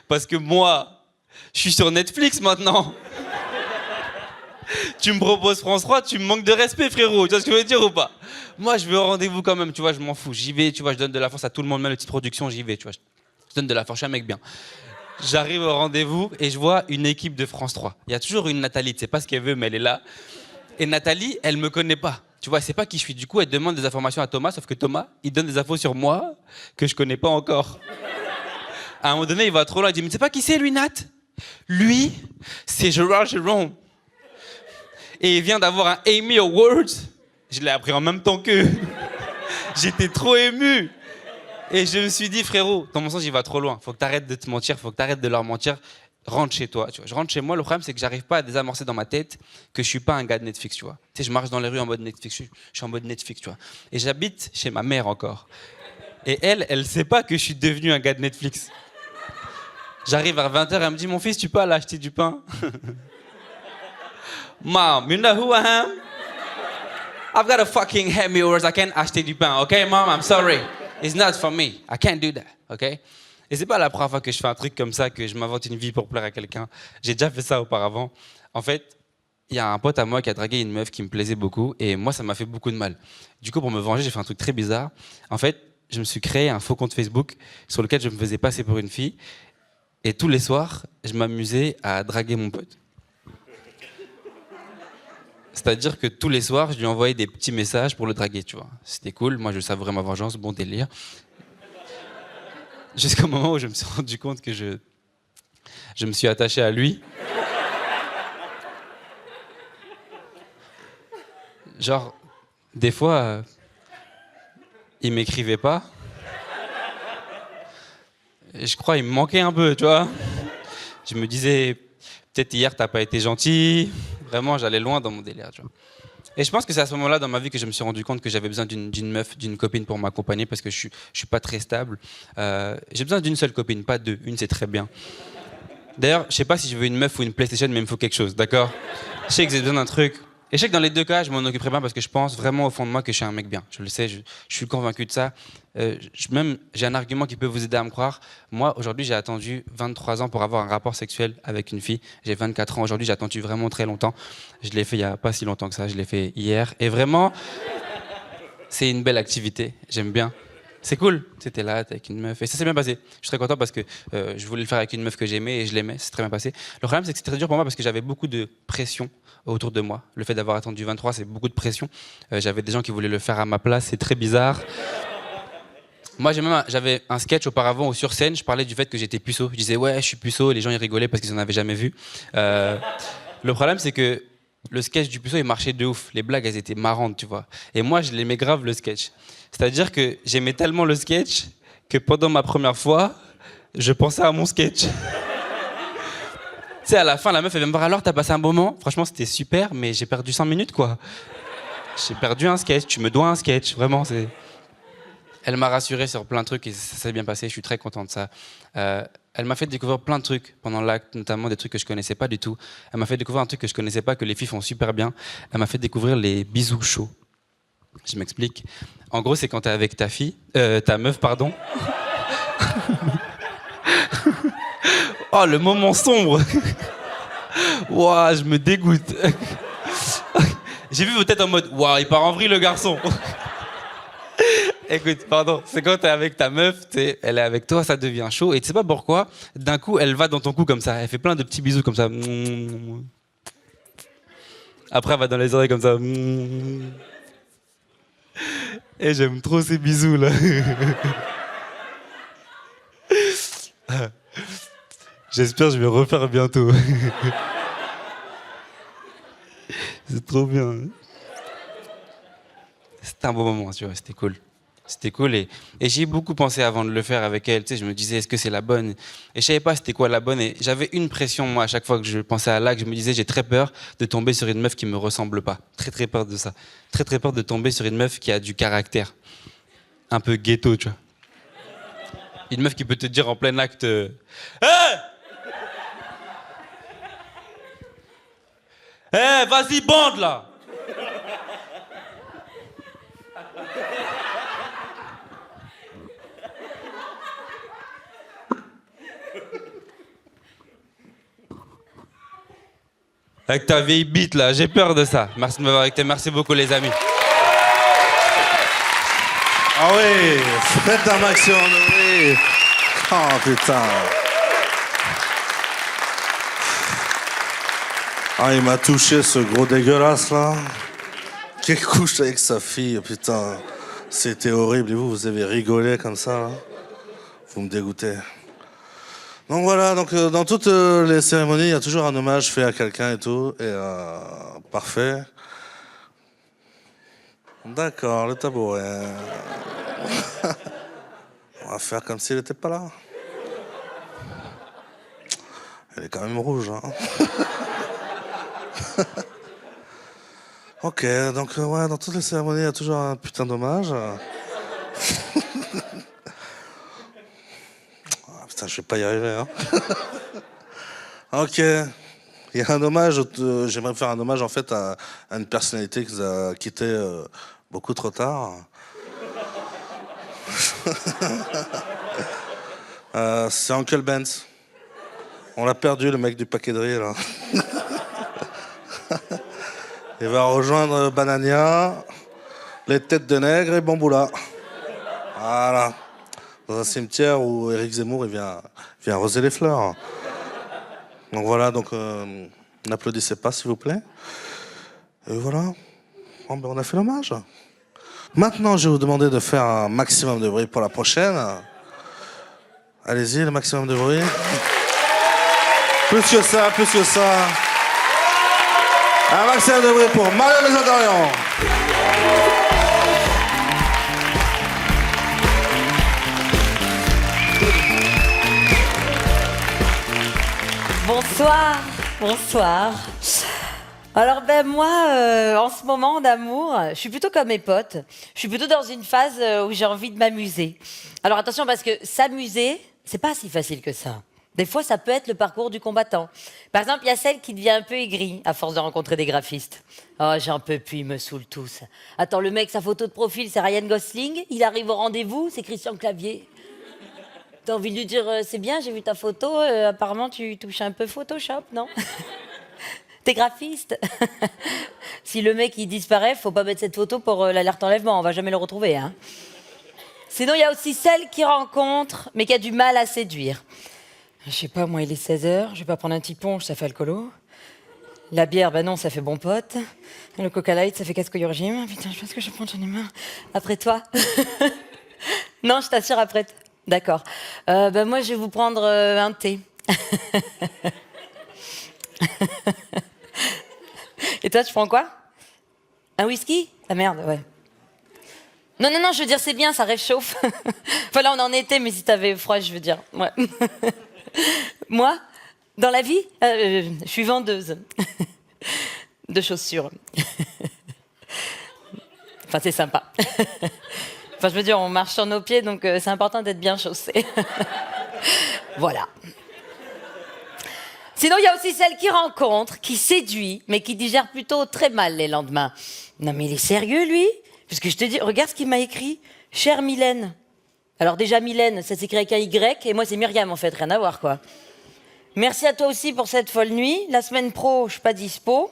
parce que moi, je suis sur Netflix maintenant. Tu me proposes France 3, tu me manques de respect, frérot. Tu vois ce que je veux dire ou pas? Moi, je veux un rendez-vous quand même, tu vois, je m'en fous. J'y vais, tu vois, je donne de la force à tout le monde, même les petites productions, j'y vais, tu vois. Je donne de la force, je suis un mec bien. J'arrive au rendez-vous et je vois une équipe de France 3. Il y a toujours une Nathalie, tu sais pas ce qu'elle veut, mais elle est là. Et Nathalie, elle me connaît pas. Tu vois, elle sait pas qui je suis. Du coup, elle demande des informations à Thomas, sauf que Thomas, il donne des infos sur moi que je connais pas encore. À un moment donné, il va trop loin, il dit « Mais tu sais pas qui c'est, lui, Nat ?» Lui, c'est Gérard Jérôme. Et il vient d'avoir un Emmy Awards. Je l'ai appris en même temps qu'eux. J'étais trop ému. Et je me suis dit « Frérot, dans mon sens, il va trop loin. Faut que t'arrêtes de te mentir, faut que t'arrêtes de leur mentir. rentre chez toi, tu vois. Je rentre chez moi, le problème c'est que j'arrive pas à désamorcer dans ma tête que je suis pas un gars de Netflix, tu vois. Tu sais, je marche dans les rues en mode Netflix, je suis en mode Netflix, tu vois. Et j'habite chez ma mère encore. Et elle sait pas que je suis devenu un gars de Netflix. J'arrive vers 20h, elle me dit, mon fils, tu peux aller acheter du pain? Mom, you know who I am? I've got a fucking head mirrors, I can't acheter du pain, okay, mom, I'm sorry. It's not for me, I can't do that, okay? Et c'est pas la première fois que je fais un truc comme ça, que je m'invente une vie pour plaire à quelqu'un. J'ai déjà fait ça auparavant. En fait, il y a un pote à moi qui a dragué une meuf qui me plaisait beaucoup, et moi, ça m'a fait beaucoup de mal. Du coup, pour me venger, j'ai fait un truc très bizarre. En fait, je me suis créé un faux compte Facebook sur lequel je me faisais passer pour une fille, et tous les soirs, je m'amusais à draguer mon pote. C'est-à-dire que tous les soirs, je lui envoyais des petits messages pour le draguer, tu vois. C'était cool, moi je savourais ma vengeance, bon délire. Jusqu'au moment où je me suis rendu compte que je me suis attaché à lui. Genre, des fois, il m'écrivait pas. Et je crois qu'il me manquait un peu, tu vois. Je me disais, peut-être hier t'as pas été gentil. Vraiment, j'allais loin dans mon délire, tu vois. Et je pense que c'est à ce moment-là dans ma vie que je me suis rendu compte que j'avais besoin d'une meuf, d'une copine pour m'accompagner parce que je suis pas très stable. J'ai besoin d'une seule copine, pas deux. Une, c'est très bien. D'ailleurs, je sais pas si je veux une meuf ou une PlayStation, mais il me faut quelque chose, d'accord? Je sais que j'ai besoin d'un truc. Et je sais que dans les deux cas, je m'en occuperai bien parce que je pense vraiment au fond de moi que je suis un mec bien. Je le sais, je suis convaincu de ça. Même, j'ai un argument qui peut vous aider à me croire. Moi, aujourd'hui, j'ai attendu 23 ans pour avoir un rapport sexuel avec une fille. J'ai 24 ans aujourd'hui, j'ai attendu vraiment très longtemps. Je l'ai fait il y a pas si longtemps que ça, je l'ai fait hier. Et vraiment, c'est une belle activité. J'aime bien. C'est cool. T'étais là, t'es avec une meuf. Et ça s'est bien passé. Je suis très content parce que je voulais le faire avec une meuf que j'aimais et je l'aimais. C'est très bien passé. Le problème, c'est que c'était très dur pour moi parce que j'avais beaucoup de pression autour de moi. Le fait d'avoir attendu 23, c'est beaucoup de pression. J'avais des gens qui voulaient le faire à ma place. C'est très bizarre. Moi, j'avais un sketch auparavant où sur scène, je parlais du fait que j'étais puceau. Je disais, ouais, je suis puceau. Et les gens, ils rigolaient parce qu'ils en avaient jamais vu. Le problème, c'est que le sketch du puceau, il marchait de ouf. Les blagues, elles étaient marrantes, tu vois. Et moi, je l'aimais grave, le sketch. C'est-à-dire que j'aimais tellement le sketch que pendant ma première fois, je pensais à mon sketch. Tu sais, à la fin, la meuf, elle vient me voir, alors, t'as passé un bon moment? Franchement, c'était super, mais j'ai perdu 5 minutes, quoi. J'ai perdu un sketch, tu me dois un sketch, vraiment, c'est... Elle m'a rassuré sur plein de trucs et ça s'est bien passé, je suis très content de ça. Elle m'a fait découvrir plein de trucs pendant l'acte, notamment des trucs que je connaissais pas du tout. Elle m'a fait découvrir un truc que je connaissais pas, que les filles font super bien. Elle m'a fait découvrir les bisous chauds. Je m'explique. En gros, c'est quand t'es avec ta meuf, pardon. Oh, le moment sombre. Ouah, je me dégoûte. J'ai vu vos têtes en mode, waouh, il part en vrille le garçon. Écoute, pardon, c'est quand t'es avec ta meuf, elle est avec toi, ça devient chaud, et tu sais pas pourquoi, d'un coup, elle va dans ton cou comme ça, elle fait plein de petits bisous comme ça. Après, elle va dans les oreilles comme ça. Et j'aime trop ces bisous, là. J'espère que je vais refaire bientôt. C'est trop bien. C'était un bon moment, tu vois, c'était cool. C'était cool et j'y ai beaucoup pensé avant de le faire avec elle. Tu sais, je me disais, est-ce que c'est la bonne? Et je savais pas c'était quoi la bonne. Et j'avais une pression, moi, à chaque fois que je pensais à l'acte, je me disais, j'ai très peur de tomber sur une meuf qui me ressemble pas. Très, très peur de ça. Très, très peur de tomber sur une meuf qui a du caractère. Un peu ghetto, tu vois. Une meuf qui peut te dire en plein acte, hey! Hey, vas-y, bande, là! Avec ta vieille bite là, j'ai peur de ça. Merci de m'avoir écouté, merci beaucoup les amis. Ah oui, faites un maximum de oui. Oh putain. Ah, il m'a touché ce gros dégueulasse là. Qui couche avec sa fille, putain. C'était horrible et vous avez rigolé comme ça là. Vous me dégoûtez. Donc voilà, donc dans toutes les cérémonies, il y a toujours un hommage fait à quelqu'un et tout, et parfait. D'accord, le tabouret. On va faire comme s'il n'était pas là. Elle est quand même rouge, hein. Ok, donc ouais, dans toutes les cérémonies, il y a toujours un putain d'hommage. Ah, putain, je vais pas y arriver, hein. Ok, il y a un hommage, j'aimerais faire un hommage en fait à une personnalité qui nous a quitté beaucoup trop tard. C'est Uncle Benz. On l'a perdu, le mec du paquet de riz, là. Il va rejoindre Banania, les têtes de nègre et Bamboula. Voilà. Dans un cimetière où Éric Zemmour il vient arroser les fleurs. Donc voilà, donc n'applaudissez pas s'il vous plaît. Et voilà. Bon, ben, on a fait l'hommage. Maintenant, je vais vous demander de faire un maximum de bruit pour la prochaine. Allez-y, le maximum de bruit. Plus que ça, plus que ça. Un maximum de bruit pour Mario Maison-Dorion. Bonsoir, bonsoir. Alors ben moi, en ce moment d'amour, je suis plutôt comme mes potes. Je suis plutôt dans une phase où j'ai envie de m'amuser. Alors attention parce que s'amuser, c'est pas si facile que ça. Des fois, ça peut être le parcours du combattant. Par exemple, il y a celle qui devient un peu aigrie à force de rencontrer des graphistes. Oh, j'en peux plus, ils me saoulent tous. Attends, le mec, sa photo de profil, c'est Ryan Gosling. Il arrive au rendez-vous, c'est Christian Clavier. T'as envie de lui dire, c'est bien, j'ai vu ta photo, apparemment tu touches un peu Photoshop, non? T'es graphiste. Si le mec, il disparaît, faut pas mettre cette photo pour l'alerte enlèvement, on va jamais le retrouver, hein. Sinon, il y a aussi celle qui rencontre, mais qui a du mal à séduire. Je sais pas, moi, il est 16h, je vais pas prendre un petit punch, ça fait alcoolo. La bière, ben non, ça fait bon pote. Le Coca Light, ça fait casse-couille au régime. Putain, je pense que je vais prendre, j'en ai marre. Après toi. Non, je t'assure, après toi. D'accord. Ben moi, je vais vous prendre un thé. Et toi, tu prends quoi? Un whisky? Ah merde, ouais. Non, non, non, je veux dire, c'est bien, ça réchauffe. Enfin, là, on en était, mais si t'avais froid, je veux dire. Ouais. Moi, dans la vie, je suis vendeuse de chaussures. Enfin, c'est sympa. Enfin, je veux dire, on marche sur nos pieds, donc c'est important d'être bien chaussé. Voilà. Sinon, il y a aussi celle qui rencontre, qui séduit, mais qui digère plutôt très mal les lendemains. Non, mais il est sérieux, lui? Parce que je te dis, regarde ce qu'il m'a écrit. Chère Mylène. Alors déjà, Mylène, ça s'écrit avec un Y, et moi, c'est Myriam, en fait, rien à voir, quoi. Merci à toi aussi pour cette folle nuit. La semaine pro, je suis pas dispo.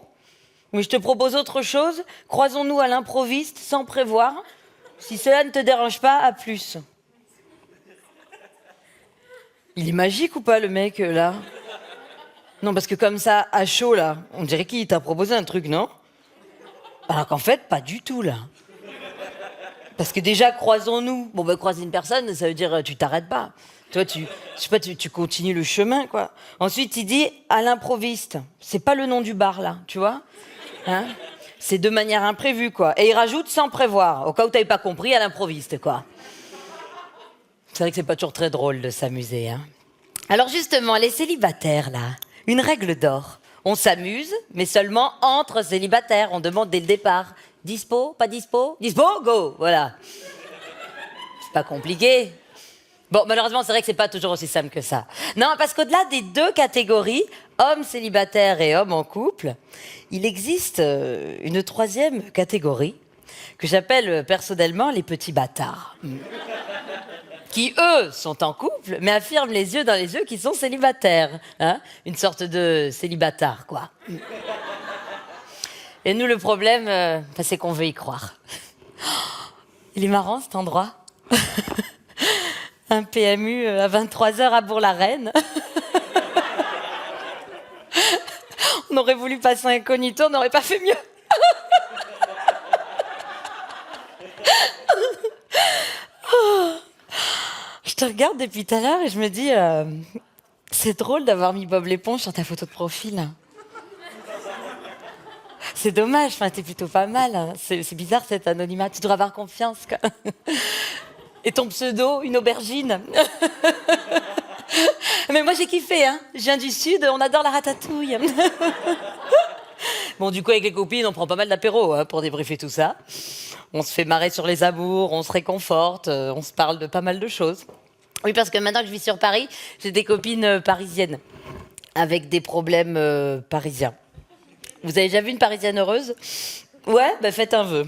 Mais je te propose autre chose. Croisons-nous à l'improviste, sans prévoir. Si cela ne te dérange pas, à plus. Il est magique ou pas, le mec, là? Non, parce que comme ça, à chaud, là, on dirait qu'il t'a proposé un truc, non? Alors qu'en fait, pas du tout, là. Parce que déjà, croisons-nous. Bon, ben, croiser une personne, ça veut dire tu t'arrêtes pas. Toi, je sais pas, tu continues le chemin, quoi. Ensuite, il dit à l'improviste. C'est pas le nom du bar, là, tu vois? Hein? C'est de manière imprévue, quoi. Et il rajoute sans prévoir, au cas où t'avais pas compris, à l'improviste, quoi. C'est vrai que c'est pas toujours très drôle de s'amuser, hein. Alors justement, les célibataires, là, une règle d'or. On s'amuse, mais seulement entre célibataires. On demande dès le départ. Dispo, pas dispo? Dispo, go! Voilà. C'est pas compliqué. Bon, malheureusement, c'est vrai que c'est pas toujours aussi simple que ça. Non, parce qu'au-delà des deux catégories, hommes célibataires et hommes en couple, il existe une troisième catégorie que j'appelle personnellement les petits bâtards. Qui, eux, sont en couple, mais affirment les yeux dans les yeux qu'ils sont célibataires. Hein, une sorte de célibatard, quoi. Et nous, le problème, c'est qu'on veut y croire. Il est marrant, cet endroit. Un PMU à 23h à Bourg-la-Reine. On aurait voulu passer incognito, on n'aurait pas fait mieux. Je te regarde depuis tout à l'heure et je me dis, c'est drôle d'avoir mis Bob l'éponge sur ta photo de profil. C'est dommage, enfin, t'es plutôt pas mal. Hein. C'est bizarre cet anonymat, tu devrais avoir confiance. Quoi. Et ton pseudo, une aubergine. Mais mais moi, j'ai kiffé, hein. Je viens du Sud, on adore la ratatouille. Bon, du coup, avec les copines, on prend pas mal d'apéros hein, pour débriefer tout ça. On se fait marrer sur les amours, on se réconforte, on se parle de pas mal de choses. Oui, parce que maintenant que je vis sur Paris, j'ai des copines parisiennes avec des problèmes parisiens. Vous avez déjà vu une Parisienne heureuse? Ouais, bah faites un vœu.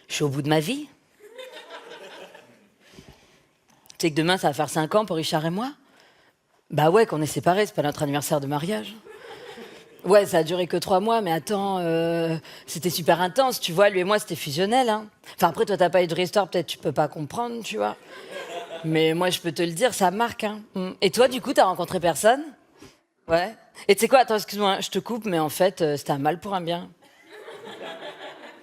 Je suis au bout de ma vie. Tu sais que demain, ça va faire 5 ans pour Richard et moi? Bah ouais, qu'on est séparés, c'est pas notre anniversaire de mariage. Ouais, ça a duré que 3 mois, mais attends, c'était super intense, tu vois, lui et moi, c'était fusionnel, hein. Enfin, après, toi, t'as pas eu de vraie histoire, peut-être tu peux pas comprendre, tu vois. Mais moi, je peux te le dire, ça marque, hein. Et toi, du coup, t'as rencontré personne? Ouais. Et tu sais quoi, attends, excuse-moi, je te coupe, mais en fait, c'était un mal pour un bien.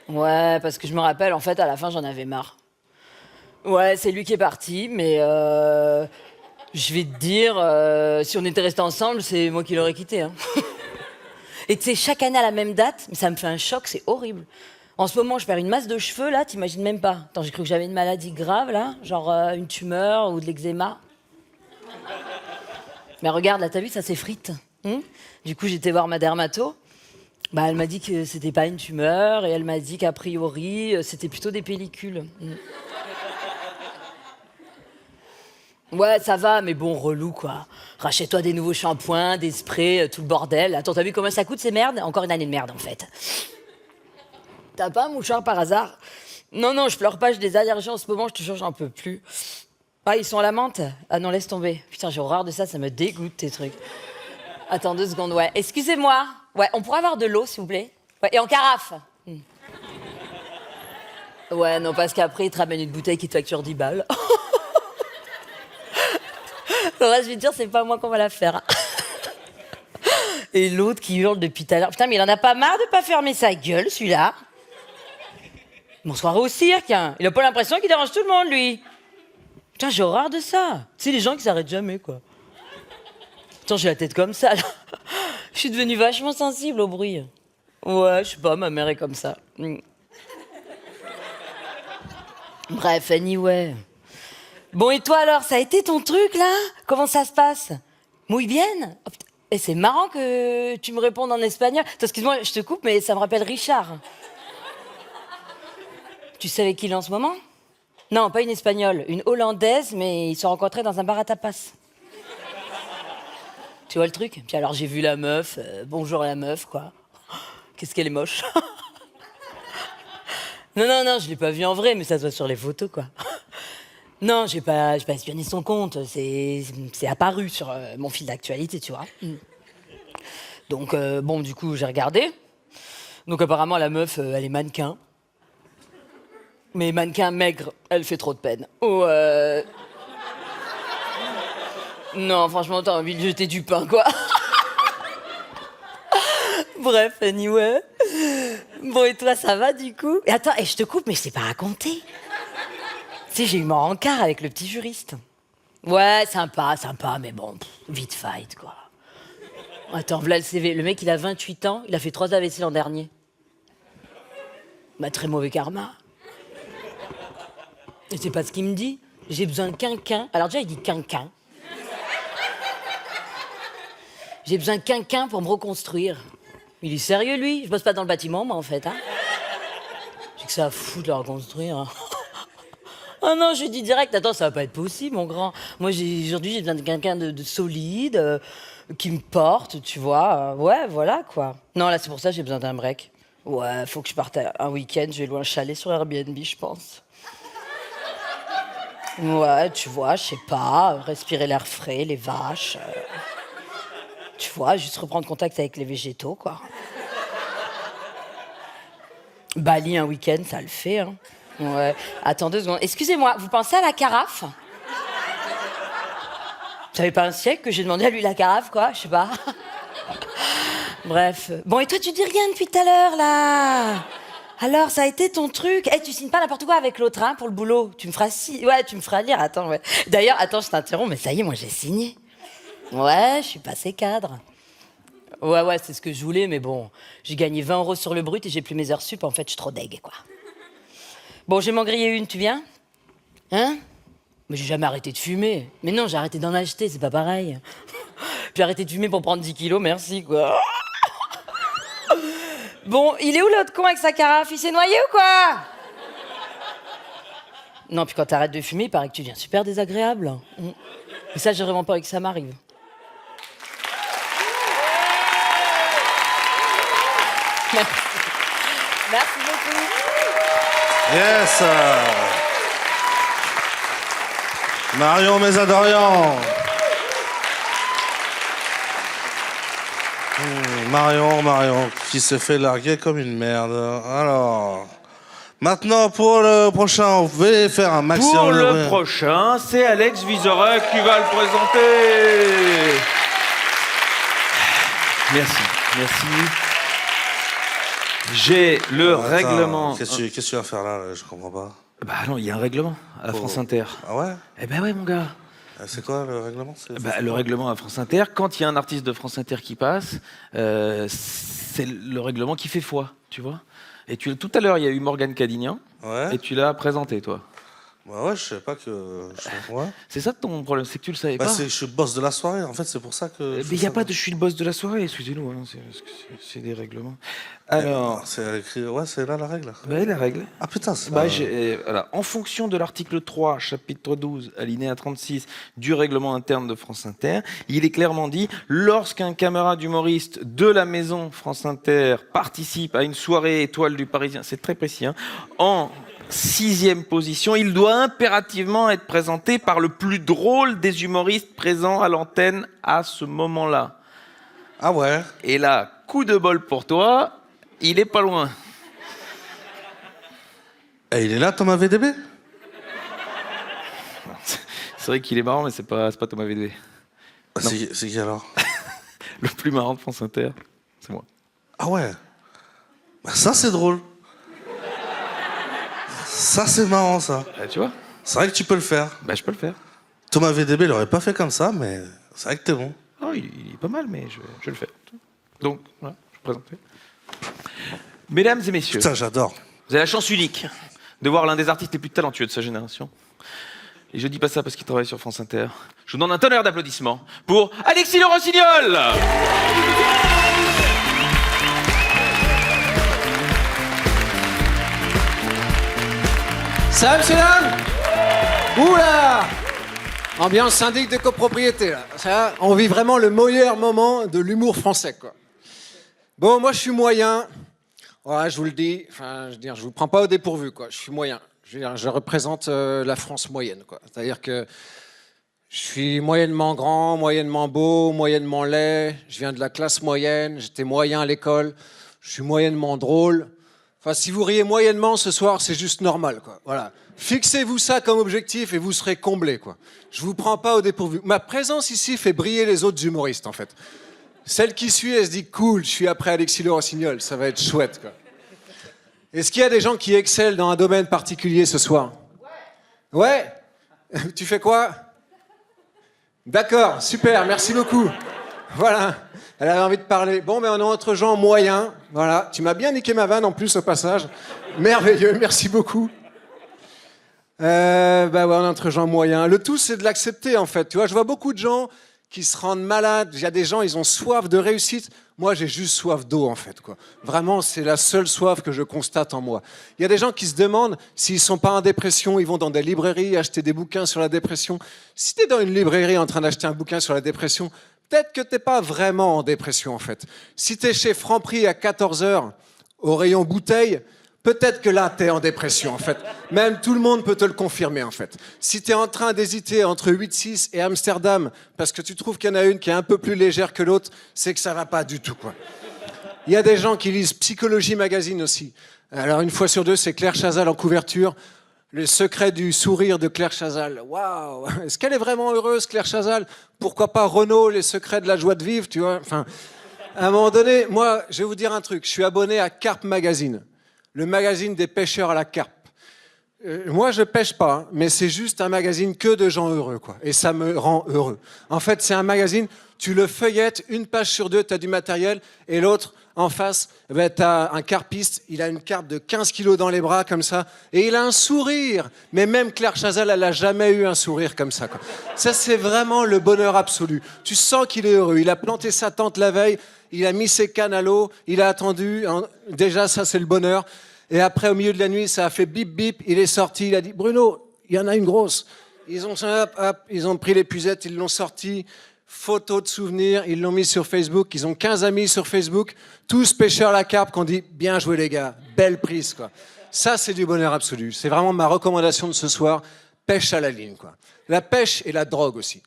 Ouais, parce que je me rappelle, en fait, à la fin, j'en avais marre. Ouais, c'est lui qui est parti, mais je vais te dire, si on était restés ensemble, c'est moi qui l'aurais quitté, hein. Et tu sais, chaque année à la même date, mais ça me fait un choc, c'est horrible. En ce moment, je perds une masse de cheveux, là, t'imagines même pas. Attends, j'ai cru que j'avais une maladie grave, là, genre une tumeur ou de l'eczéma. Mais regarde, là, t'as vu, ça s'effrite. Du coup, j'étais voir ma dermato. Bah, elle m'a dit que c'était pas une tumeur, et elle m'a dit qu'a priori, c'était plutôt des pellicules. Ouais, ça va, mais bon, relou, quoi. Rachète-toi des nouveaux shampoings, des sprays, tout le bordel. Attends, t'as vu comment ça coûte, ces merdes? Encore une année de merde, en fait. T'as pas un mouchoir par hasard? Non, non, je pleure pas, j'ai des allergies en ce moment, je te jure, j'en peux plus. Ah, ils sont à la menthe? Ah non, laisse tomber. Putain, j'ai horreur de ça, ça me dégoûte, tes trucs. Attends 2 secondes, ouais. Excusez-moi. Ouais, on pourrait avoir de l'eau, s'il vous plaît? Ouais, et en carafe. Ouais, non, parce qu'après, ils te ramènent une bouteille qui te facture 10 balles. Le reste, je vais te dire, c'est pas moi qu'on va la faire. Et l'autre qui hurle depuis tout à l'heure. Putain, mais il en a pas marre de pas fermer sa gueule, celui-là. Bonsoir au cirque, hein. Il a pas l'impression qu'il dérange tout le monde, lui. Putain, j'ai horreur de ça. Tu sais, les gens qui s'arrêtent jamais, quoi. Putain, j'ai la tête comme ça, là. Je suis devenue vachement sensible au bruit. Ouais, je sais pas, ma mère est comme ça. Bref, anyway. Bon, et toi alors, ça a été ton truc là? Comment ça se passe? Muy bien? Oh, et c'est marrant que tu me répondes en espagnol. Attends, excuse-moi, je te coupe, mais ça me rappelle Richard. Tu sais avec qui il est en ce moment? Non, pas une espagnole, une hollandaise, mais ils se sont rencontrés dans un bar à tapas. Tu vois le truc? Puis alors j'ai vu la meuf, bonjour la meuf, quoi. Qu'est-ce qu'elle est moche. Non, je l'ai pas vue en vrai, mais ça se voit sur les photos, quoi. Non, j'ai pas espionné son compte, c'est apparu sur mon fil d'actualité, tu vois. Donc, bon, du coup, j'ai regardé. Donc, apparemment, la meuf, elle est mannequin. Mais mannequin maigre, elle fait trop de peine. Oh, non, franchement, t'as envie de jeter du pain, quoi. Bref, anyway. Bon, et toi, ça va, du coup? Et attends, je te coupe, mais je t'ai pas raconté. Tu sais, j'ai eu mon rencard avec le petit juriste. Ouais, sympa, mais bon, vite fight, quoi. Attends, voilà le CV. Le mec, il a 28 ans, il a fait 3 AVC l'an dernier. Bah, très mauvais karma. Et c'est pas ce qu'il me dit. J'ai besoin de quelqu'un. Alors déjà, il dit quelqu'un. J'ai besoin de quelqu'un pour me reconstruire. Il est sérieux, lui? Je bosse pas dans le bâtiment, moi, en fait, hein. J'ai que ça à foutre de le reconstruire, hein. Oh non, je lui dis direct, attends, ça va pas être possible, mon grand. Moi, aujourd'hui, j'ai besoin de quelqu'un de solide, qui me porte, tu vois. Ouais, voilà, quoi. Non, là, c'est pour ça que j'ai besoin d'un break. Ouais, faut que je parte un week-end, je vais louer un chalet sur Airbnb, je pense. Ouais, tu vois, je sais pas, respirer l'air frais, les vaches. Tu vois, juste reprendre contact avec les végétaux, quoi. Bali, un week-end, ça le fait, hein. Ouais. Attends 2 secondes. Excusez-moi, vous pensez à la carafe? Ça fait pas un siècle que j'ai demandé à lui la carafe, quoi, je sais pas. Bref. Bon, et toi, tu dis rien depuis tout à l'heure, là? Alors, ça a été ton truc? Tu signes pas n'importe quoi avec l'autre, hein, pour le boulot. Tu me feras lire, attends, ouais. D'ailleurs, attends, je t'interromps, mais ça y est, moi, j'ai signé. Ouais, je suis passé cadre. Ouais, c'est ce que je voulais, mais bon, j'ai gagné 20 € sur le brut et j'ai plus mes heures sup, en fait, je suis trop deg, quoi. Bon, je vais m'en griller une, tu viens? Hein? Mais j'ai jamais arrêté de fumer. Mais non, j'ai arrêté d'en acheter, c'est pas pareil. J'ai arrêté de fumer pour prendre 10 kilos, merci, quoi. Bon, il est où l'autre con avec sa carafe? Il s'est noyé ou quoi? Non, puis quand t'arrêtes de fumer, il paraît que tu deviens super désagréable. Et ça, j'ai vraiment pas envie que ça m'arrive. Merci. Merci beaucoup. Yes. Marion Mésadorian. Marion, qui s'est fait larguer comme une merde. Alors, maintenant pour le prochain, on va faire un maximum. Pour le prochain, c'est Alex Vizorek qui va le présenter. Merci. J'ai le règlement. Qu'est-ce que tu vas faire là? Je comprends pas. Bah non, il y a un règlement à France Inter. Ah ouais? Eh ben ouais, mon gars. C'est quoi le règlement? Le règlement à France Inter, quand il y a un artiste de France Inter qui passe, c'est le règlement qui fait foi, tu vois. Et tout à l'heure, il y a eu Morgane Cadignan, et tu l'as présenté, toi. Bah ouais, je savais pas que... Ouais. C'est ça ton problème, c'est que tu le savais pas. Je suis le boss de la soirée, en fait, c'est pour ça que... Mais il n'y a pas de je suis le boss de la soirée, excusez-nous, hein, c'est des règlements. Alors... C'est écrit... Ouais, c'est là la règle. Bah, la règle. Ah putain, c'est... Voilà. En fonction de l'article 3, chapitre 12, alinéa 36 du règlement interne de France Inter, il est clairement dit, lorsqu'un camarade humoriste de la maison France Inter participe à une soirée étoile du Parisien, c'est très précis, hein, en 6e position, il doit impérativement être présenté par le plus drôle des humoristes présents à l'antenne à ce moment-là. Ah ouais. Et là, coup de bol pour toi, il est pas loin. Et il est là, Thomas VDB? C'est vrai qu'il est marrant, mais c'est pas Thomas VDB. C'est qui alors? Le plus marrant de France Inter, c'est moi. Ah ouais. Bah ça, c'est drôle. Ça, c'est marrant, ça. Tu vois? C'est vrai que tu peux le faire. Bah, je peux le faire. Thomas VDB l'aurait pas fait comme ça, mais c'est vrai que t'es bon. Oh, il est pas mal, mais je le fais. Donc, voilà, je présente. Mesdames et messieurs. Putain, j'adore. Vous avez la chance unique de voir l'un des artistes les plus talentueux de sa génération. Et je dis pas ça parce qu'il travaille sur France Inter. Je vous donne un tonnerre d'applaudissements pour Alexis Le Rossignol. Ça va, monsieur, dames? Oula! Ambiance syndic de copropriété, là. Ça, on vit vraiment le meilleur moment de l'humour français, quoi. Bon, moi, je suis moyen. Ouais, je vous le dis. Enfin, je veux dire, je vous prends pas au dépourvu, quoi. Je suis moyen. Je veux dire, je représente la France moyenne, quoi. C'est-à-dire que je suis moyennement grand, moyennement beau, moyennement laid. Je viens de la classe moyenne. J'étais moyen à l'école. Je suis moyennement drôle. Enfin, si vous riez moyennement ce soir, c'est juste normal, quoi. Voilà. Fixez-vous ça comme objectif et vous serez comblés, quoi. Je vous prends pas au dépourvu. Ma présence ici fait briller les autres humoristes, en fait. Celle qui suit, elle se dit, cool, je suis après Alexis Le Rossignol, ça va être chouette, quoi. Est-ce qu'il y a des gens qui excellent dans un domaine particulier ce soir? Ouais. Tu fais quoi? D'accord, super, merci beaucoup. Voilà. Elle avait envie de parler. Bon, mais on est entre gens moyens. Voilà. Tu m'as bien niqué ma vanne en plus au passage. Merveilleux, merci beaucoup. Bah ouais, on est entre gens moyens. Le tout, c'est de l'accepter en fait. Tu vois, je vois beaucoup de gens qui se rendent malades. Il y a des gens, ils ont soif de réussite. Moi, j'ai juste soif d'eau en fait, quoi. Vraiment, c'est la seule soif que je constate en moi. Il y a des gens qui se demandent s'ils sont pas en dépression, ils vont dans des librairies acheter des bouquins sur la dépression. Si t'es dans une librairie en train d'acheter un bouquin sur la dépression, peut-être que t'es pas vraiment en dépression, en fait. Si t'es chez Franprix à 14h, au rayon bouteille, peut-être que là, t'es en dépression, en fait. Même tout le monde peut te le confirmer, en fait. Si t'es en train d'hésiter entre 8-6 et Amsterdam, parce que tu trouves qu'il y en a une qui est un peu plus légère que l'autre, c'est que ça va pas du tout, quoi. Il y a des gens qui lisent Psychologie Magazine aussi. Alors, une fois sur deux, c'est Claire Chazal en couverture. Le secret du sourire de Claire Chazal. Waouh! Est-ce qu'elle est vraiment heureuse, Claire Chazal? Pourquoi pas Renaud, les secrets de la joie de vivre, tu vois? Enfin, à un moment donné, moi, je vais vous dire un truc. Je suis abonné à Carpe Magazine, le magazine des pêcheurs à la carpe. Moi, je pêche pas, hein, mais c'est juste un magazine que de gens heureux, quoi. Et ça me rend heureux. En fait, c'est un magazine, tu le feuillettes, une page sur deux, tu as du matériel, et l'autre, En face, ben, tu as un carpiste, il a une carpe de 15 kilos dans les bras, comme ça, et il a un sourire. Mais même Claire Chazal, elle n'a jamais eu un sourire comme ça, quoi. Ça, c'est vraiment le bonheur absolu. Tu sens qu'il est heureux. Il a planté sa tente la veille, il a mis ses cannes à l'eau, il a attendu. Déjà, ça, c'est le bonheur. Et après, au milieu de la nuit, ça a fait bip bip, il est sorti, il a dit « Bruno, il y en a une grosse ». Ils ont pris l'épuisette, ils l'ont sorti. Photo de souvenirs, ils l'ont mis sur Facebook, ils ont 15 amis sur Facebook, tous pêcheurs à la carpe, qui ont dit « Bien joué les gars, belle prise ». Quoi. Ça, c'est du bonheur absolu. C'est vraiment ma recommandation de ce soir, pêche à la ligne. Quoi. La pêche et la drogue aussi.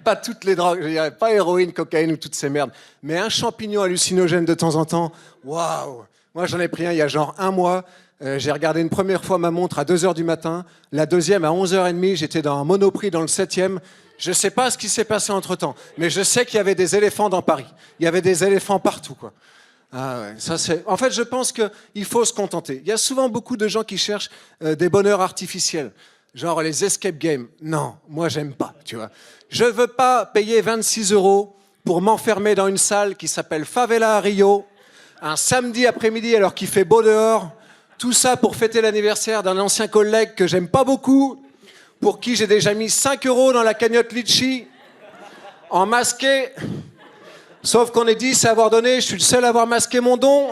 Pas toutes les drogues, je dirais, pas héroïne, cocaïne ou toutes ces merdes, mais un champignon hallucinogène de temps en temps, waouh. Moi, j'en ai pris un il y a genre un mois. J'ai regardé une première fois ma montre à 2h du matin, la deuxième à 11h30, j'étais dans un Monoprix dans le 7e. Je ne sais pas ce qui s'est passé entre-temps, mais je sais qu'il y avait des éléphants dans Paris. Il y avait des éléphants partout, quoi. Ah ouais, ça c'est... En fait, je pense qu'il faut se contenter. Il y a souvent beaucoup de gens qui cherchent des bonheurs artificiels, genre les escape games. Non, moi, j'aime pas, tu vois. Je veux pas payer 26 € pour m'enfermer dans une salle qui s'appelle Favela à Rio, un samedi après-midi alors qu'il fait beau dehors. Tout ça pour fêter l'anniversaire d'un ancien collègue que j'aime pas beaucoup, pour qui j'ai déjà mis 5 € dans la cagnotte Litchi, en masqué. Sauf qu'on est 10 à avoir donné, je suis le seul à avoir masqué mon don.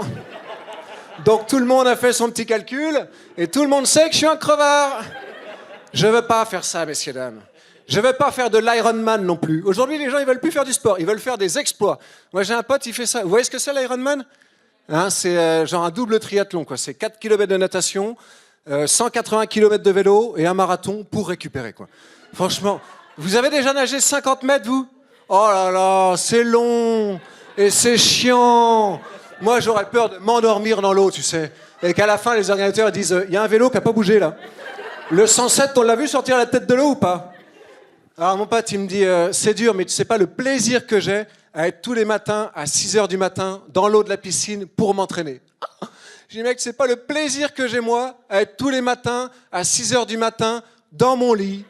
Donc tout le monde a fait son petit calcul, et tout le monde sait que je suis un crevard. Je veux pas faire ça, messieurs, dames. Je veux pas faire de l'Ironman non plus. Aujourd'hui, les gens, ils veulent plus faire du sport, ils veulent faire des exploits. Moi, j'ai un pote, il fait ça. Vous voyez ce que c'est, l'Ironman ? Hein, c'est genre un double triathlon, quoi. C'est 4 km de natation, 180 km de vélo et un marathon pour récupérer, quoi. Franchement, vous avez déjà nagé 50 mètres, vous ? Oh là là, c'est long et c'est chiant. Moi, j'aurais peur de m'endormir dans l'eau, tu sais. Et qu'à la fin, les organisateurs disent « Il y a un vélo qui n'a pas bougé, là. Le 107, on l'a vu sortir la tête de l'eau ou pas ?» Alors, mon pote, il me dit « C'est dur, mais tu sais pas le plaisir que j'ai à être tous les matins à 6h du matin dans l'eau de la piscine pour m'entraîner. » Je dis, mec, c'est pas le plaisir que j'ai moi à être tous les matins à 6h du matin dans mon lit,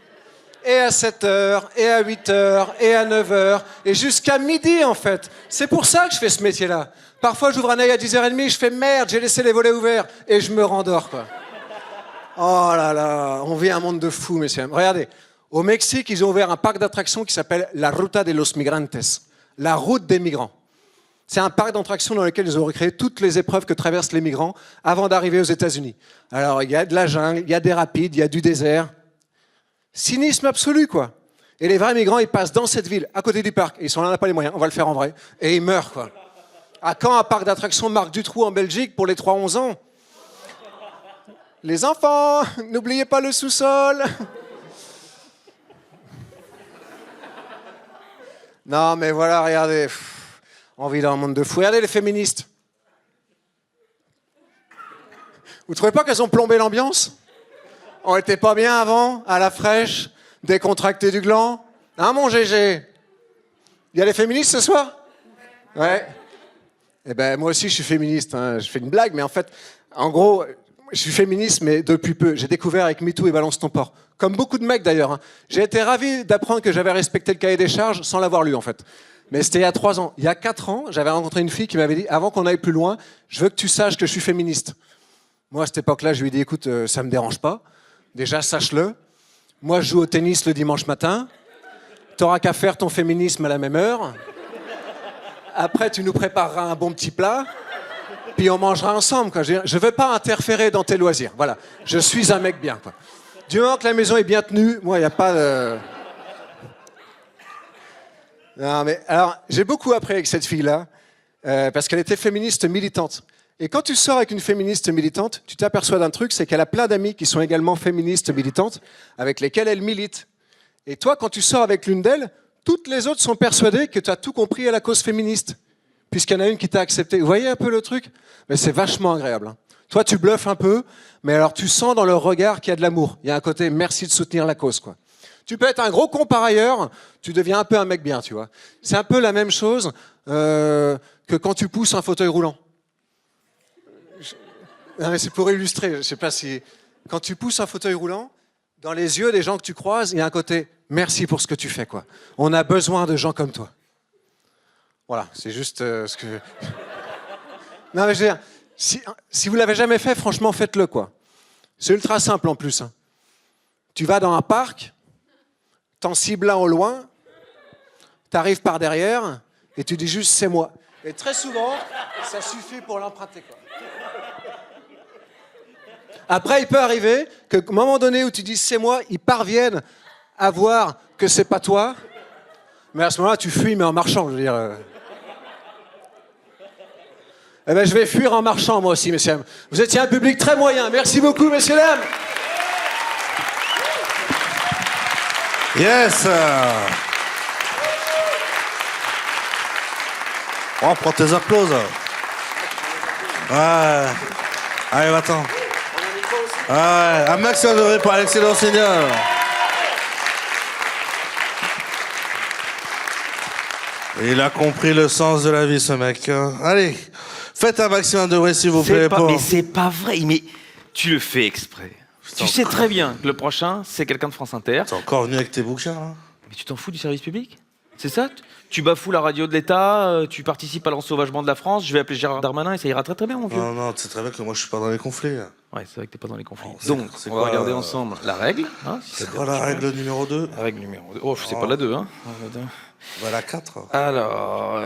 et à 7h, et à 8h, et à 9h, et jusqu'à midi en fait. C'est pour ça que je fais ce métier-là. Parfois, j'ouvre un œil à 10h30, je fais merde, j'ai laissé les volets ouverts, et je me rendors, quoi. Oh là là, on vit un monde de fous, messieurs. Regardez, au Mexique, ils ont ouvert un parc d'attractions qui s'appelle La Ruta de los Migrantes, la route des migrants. C'est un parc d'attractions dans lequel ils ont recréé toutes les épreuves que traversent les migrants avant d'arriver aux États-Unis. Alors, il y a de la jungle, il y a des rapides, il y a du désert. Cynisme absolu, quoi. Et les vrais migrants, ils passent dans cette ville, à côté du parc. Et ils sont là, on n'a pas les moyens, on va le faire en vrai. Et ils meurent, quoi. À quand un parc d'attractions Marc Dutroux en Belgique pour les 3-11 ans ? Les enfants, n'oubliez pas le sous-sol. Non, mais voilà, regardez. On vit dans un monde de fous. Regardez les féministes. Vous trouvez pas qu'elles ont plombé l'ambiance ? On était pas bien avant, à la fraîche, décontracté du gland. Hein, mon GG ? Il y a les féministes ce soir ? Ouais. Eh ben, moi aussi, je suis féministe. Hein. Je fais une blague, mais en fait, en gros, je suis féministe, mais depuis peu. J'ai découvert avec MeToo et Balance ton porc. Comme beaucoup de mecs, d'ailleurs. Hein. J'ai été ravi d'apprendre que j'avais respecté le cahier des charges sans l'avoir lu, en fait. Mais c'était il y a 3 ans. Il y a 4 ans, j'avais rencontré une fille qui m'avait dit « Avant qu'on aille plus loin, je veux que tu saches que je suis féministe. » Moi, à cette époque-là, je lui ai dit « Écoute, ça me dérange pas. Déjà, sache-le. Moi, je joue au tennis le dimanche matin. T'auras qu'à faire ton féminisme à la même heure. Après, tu nous prépareras un bon petit plat. Puis on mangera ensemble, quoi. Je ne veux pas interférer dans tes loisirs. Voilà. Je suis un mec bien, quoi. Du moment que la maison est bien tenue, moi, il n'y a pas de... Non, mais alors, j'ai beaucoup appris avec cette fille-là, parce qu'elle était féministe militante. Et quand tu sors avec une féministe militante, tu t'aperçois d'un truc, c'est qu'elle a plein d'amis qui sont également féministes militantes, avec lesquelles elle milite. Et toi, quand tu sors avec l'une d'elles, toutes les autres sont persuadées que tu as tout compris à la cause féministe, puisqu'il y en a une qui t'a accepté. Vous voyez un peu le truc ? Mais c'est vachement agréable. Hein. Toi, tu bluffes un peu, mais alors tu sens dans leur regard qu'il y a de l'amour. Il y a un côté « merci de soutenir la cause », quoi. Tu peux être un gros con par ailleurs, tu deviens un peu un mec bien, tu vois. C'est un peu la même chose que quand tu pousses un fauteuil roulant. Non, mais c'est pour illustrer, je sais pas si... Quand tu pousses un fauteuil roulant, dans les yeux des gens que tu croises, il y a un côté « merci pour ce que tu fais », quoi. On a besoin de gens comme toi. Voilà, c'est juste ce que... Non, mais je veux dire, si vous l'avez jamais fait, franchement, faites-le, quoi. C'est ultra simple, en plus. Hein. Tu vas dans un parc, t'en cibles un au loin, t'arrives par derrière, et tu dis juste « c'est moi ». Et très souvent, ça suffit pour l'emprunter, quoi. Après, il peut arriver qu'au moment donné où tu dis « c'est moi », ils parviennent à voir que c'est pas toi. Mais à ce moment-là, tu fuis, mais en marchant, je veux dire. Eh ben, je vais fuir en marchant, moi aussi, messieurs. Vous étiez un public très moyen. Merci beaucoup, messieurs, dames. Yes. Oh, prends tes applauses. Ouais. Allez, va-t'en. Ouais. Un maximum de bruit pour Alexis Lansignol. Il a compris le sens de la vie, ce mec. Allez, faites un maximum de bruit, s'il vous plaît. Mais c'est pas vrai, mais tu le fais exprès. Tu sais très bien que le prochain, c'est quelqu'un de France Inter. T'es encore venu avec tes bouquins, là? Mais tu t'en fous du service public? C'est ça? Tu bafoues la radio de l'État, tu participes à l'ensauvagement de la France, je vais appeler Gérard Darmanin et ça ira très très bien, mon vieux. Non, non, tu sais très bien que moi, je suis pas dans les conflits. Ouais, c'est vrai que t'es pas dans les conflits. Oh, donc, on va regarder ensemble la règle. Hein, si c'est quoi la règle numéro 2? La règle numéro 2. Oh, c'est pas la 2, hein. Bah, la 4. Alors,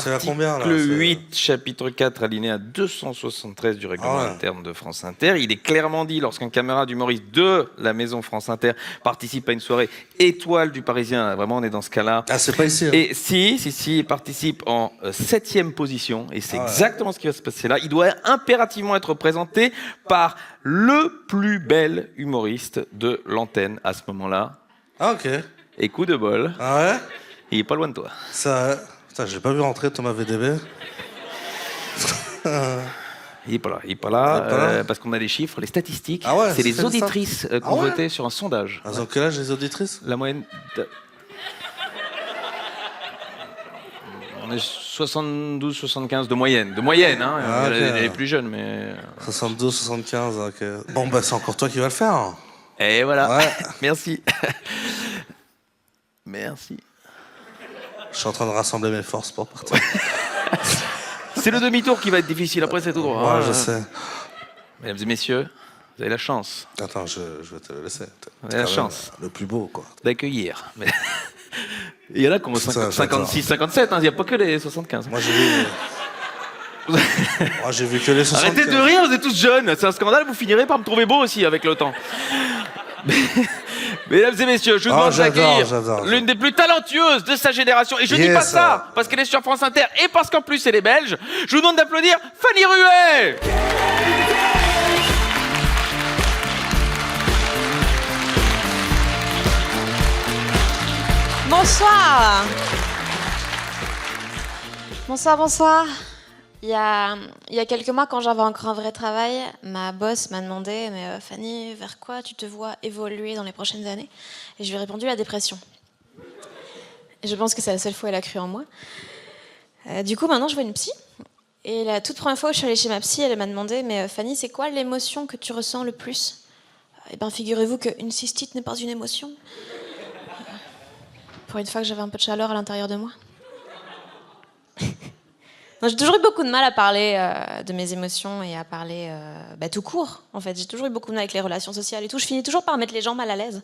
c'est la combien, là? Article 8, chapitre 4, alinéa 273 du règlement interne de France Inter. Il est clairement dit, lorsqu'un camarade humoriste de la maison France Inter participe à une soirée étoile du Parisien, vraiment on est dans ce cas-là. Ah, c'est pas ici. Hein. Et si, il participe en 7e position, et c'est exactement ce qui va se passer là, il doit impérativement être présenté par le plus bel humoriste de l'antenne à ce moment-là. Ah, ok. Et coup de bol. Ah ouais? Il est pas loin de toi. Ça... Putain, j'ai pas vu rentrer Thomas VDB. Il est pas là, parce qu'on a les chiffres, les statistiques. Ah ouais, c'est les auditrices qui ont voté sur un sondage. Elles ont quel âge, les auditrices? La moyenne... On est 72-75 de moyenne. De moyenne, hein. Ah, okay. Il y a les plus jeunes, mais... 72-75, ok. Bon, bah c'est encore toi qui vas le faire. Et voilà. Ouais. Merci. Merci. Je suis en train de rassembler mes forces pour partir. C'est le demi-tour qui va être difficile, après c'est tout droit. Ouais, je sais. Mesdames et messieurs, vous avez la chance. Attends, je vais te le laisser. Vous avez la chance. Le plus beau, quoi. D'accueillir. Mais... Il y en a qui ont 56, 57, il n'y a pas que les 75. Moi, j'ai vu... Moi, j'ai vu que les 75. Arrêtez de rire, vous êtes tous jeunes. C'est un scandale, vous finirez par me trouver beau aussi avec le temps. Mesdames et messieurs, je vous demande d'accueillir l'une des plus talentueuses de sa génération. Et je dis pas ça parce qu'elle est sur France Inter et parce qu'en plus elle est belge. Je vous demande d'applaudir Fanny Ruet. Bonsoir. Bonsoir. Il y a quelques mois, quand j'avais encore un vrai travail, ma boss m'a demandé « Mais Fanny, vers quoi tu te vois évoluer dans les prochaines années ?» Et je lui ai répondu « La dépression ». Et je pense que c'est la seule fois où elle a cru en moi. Du coup, maintenant, je vois une psy. Et la toute première fois où je suis allée chez ma psy, elle m'a demandé « Mais Fanny, c'est quoi l'émotion que tu ressens le plus ?» Eh bien, figurez-vous qu'une cystite n'est pas une émotion. Pour une fois que j'avais un peu de chaleur à l'intérieur de moi. J'ai toujours eu beaucoup de mal à parler de mes émotions et à parler tout court, en fait. J'ai toujours eu beaucoup de mal avec les relations sociales et tout. Je finis toujours par mettre les gens mal à l'aise.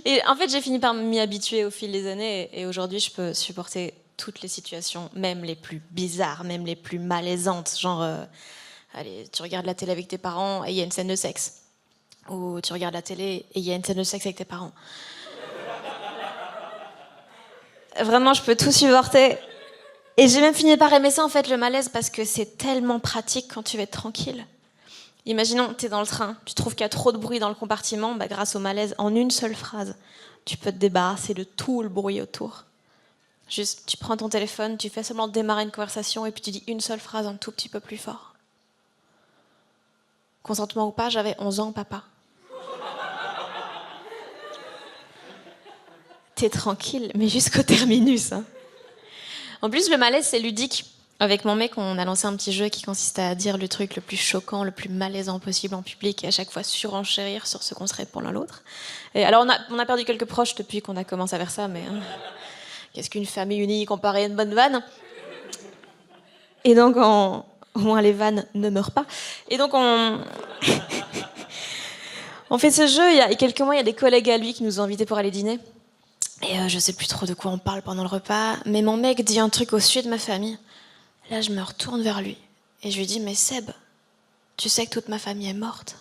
Et en fait, j'ai fini par m'y habituer au fil des années. Et aujourd'hui, je peux supporter toutes les situations, même les plus bizarres, même les plus malaisantes. Genre, allez, tu regardes la télé avec tes parents et il y a une scène de sexe. Ou tu regardes la télé et il y a une scène de sexe avec tes parents. Vraiment, je peux tout supporter. Et j'ai même fini par aimer ça, en fait, le malaise, parce que c'est tellement pratique quand tu veux être tranquille. Imaginons, t'es dans le train, tu trouves qu'il y a trop de bruit dans le compartiment, grâce au malaise, en une seule phrase, tu peux te débarrasser de tout le bruit autour. Juste, tu prends ton téléphone, tu fais seulement démarrer une conversation, et puis tu dis une seule phrase un tout petit peu plus fort. Consentement ou pas, j'avais 11 ans, papa. T'es tranquille, mais jusqu'au terminus. Hein. En plus, le malaise, c'est ludique. Avec mon mec, on a lancé un petit jeu qui consiste à dire le truc le plus choquant, le plus malaisant possible en public et à chaque fois surenchérir sur ce qu'on se répond l'un l'autre. Et alors on a perdu quelques proches depuis qu'on a commencé à faire ça, mais qu'est-ce qu'une famille unie comparée à une bonne vanne? Et donc au moins les vannes ne meurent pas. Et donc on fait ce jeu, il y a quelques mois, il y a des collègues à lui qui nous ont invités pour aller dîner. Et je sais plus trop de quoi on parle pendant le repas, mais mon mec dit un truc au sujet de ma famille. Là, je me retourne vers lui et je lui dis « Mais Seb, tu sais que toute ma famille est morte ?»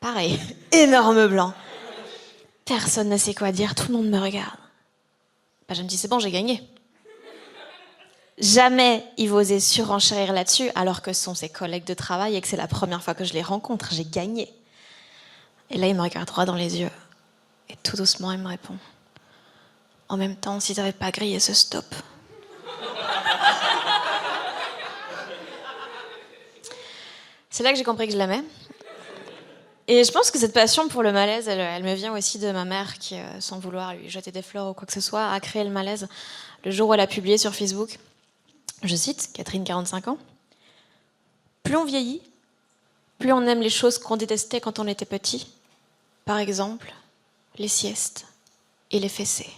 Pareil, énorme blanc. Personne ne sait quoi dire, tout le monde me regarde. Bah, je me dis « C'est bon, j'ai gagné. » Jamais il va oser surenchérir là-dessus alors que ce sont ses collègues de travail et que c'est la première fois que je les rencontre. J'ai gagné. Et là, il me regarde droit dans les yeux et tout doucement, il me répond « En même temps, si t'avais pas grillé ce stop... » C'est là que j'ai compris que je l'aimais. Et je pense que cette passion pour le malaise, elle me vient aussi de ma mère qui, sans vouloir lui jeter des fleurs ou quoi que ce soit, a créé le malaise le jour où elle a publié sur Facebook. Je cite, Catherine, 45 ans. « Plus on vieillit, plus on aime les choses qu'on détestait quand on était petit. Par exemple, les siestes et les fessées. »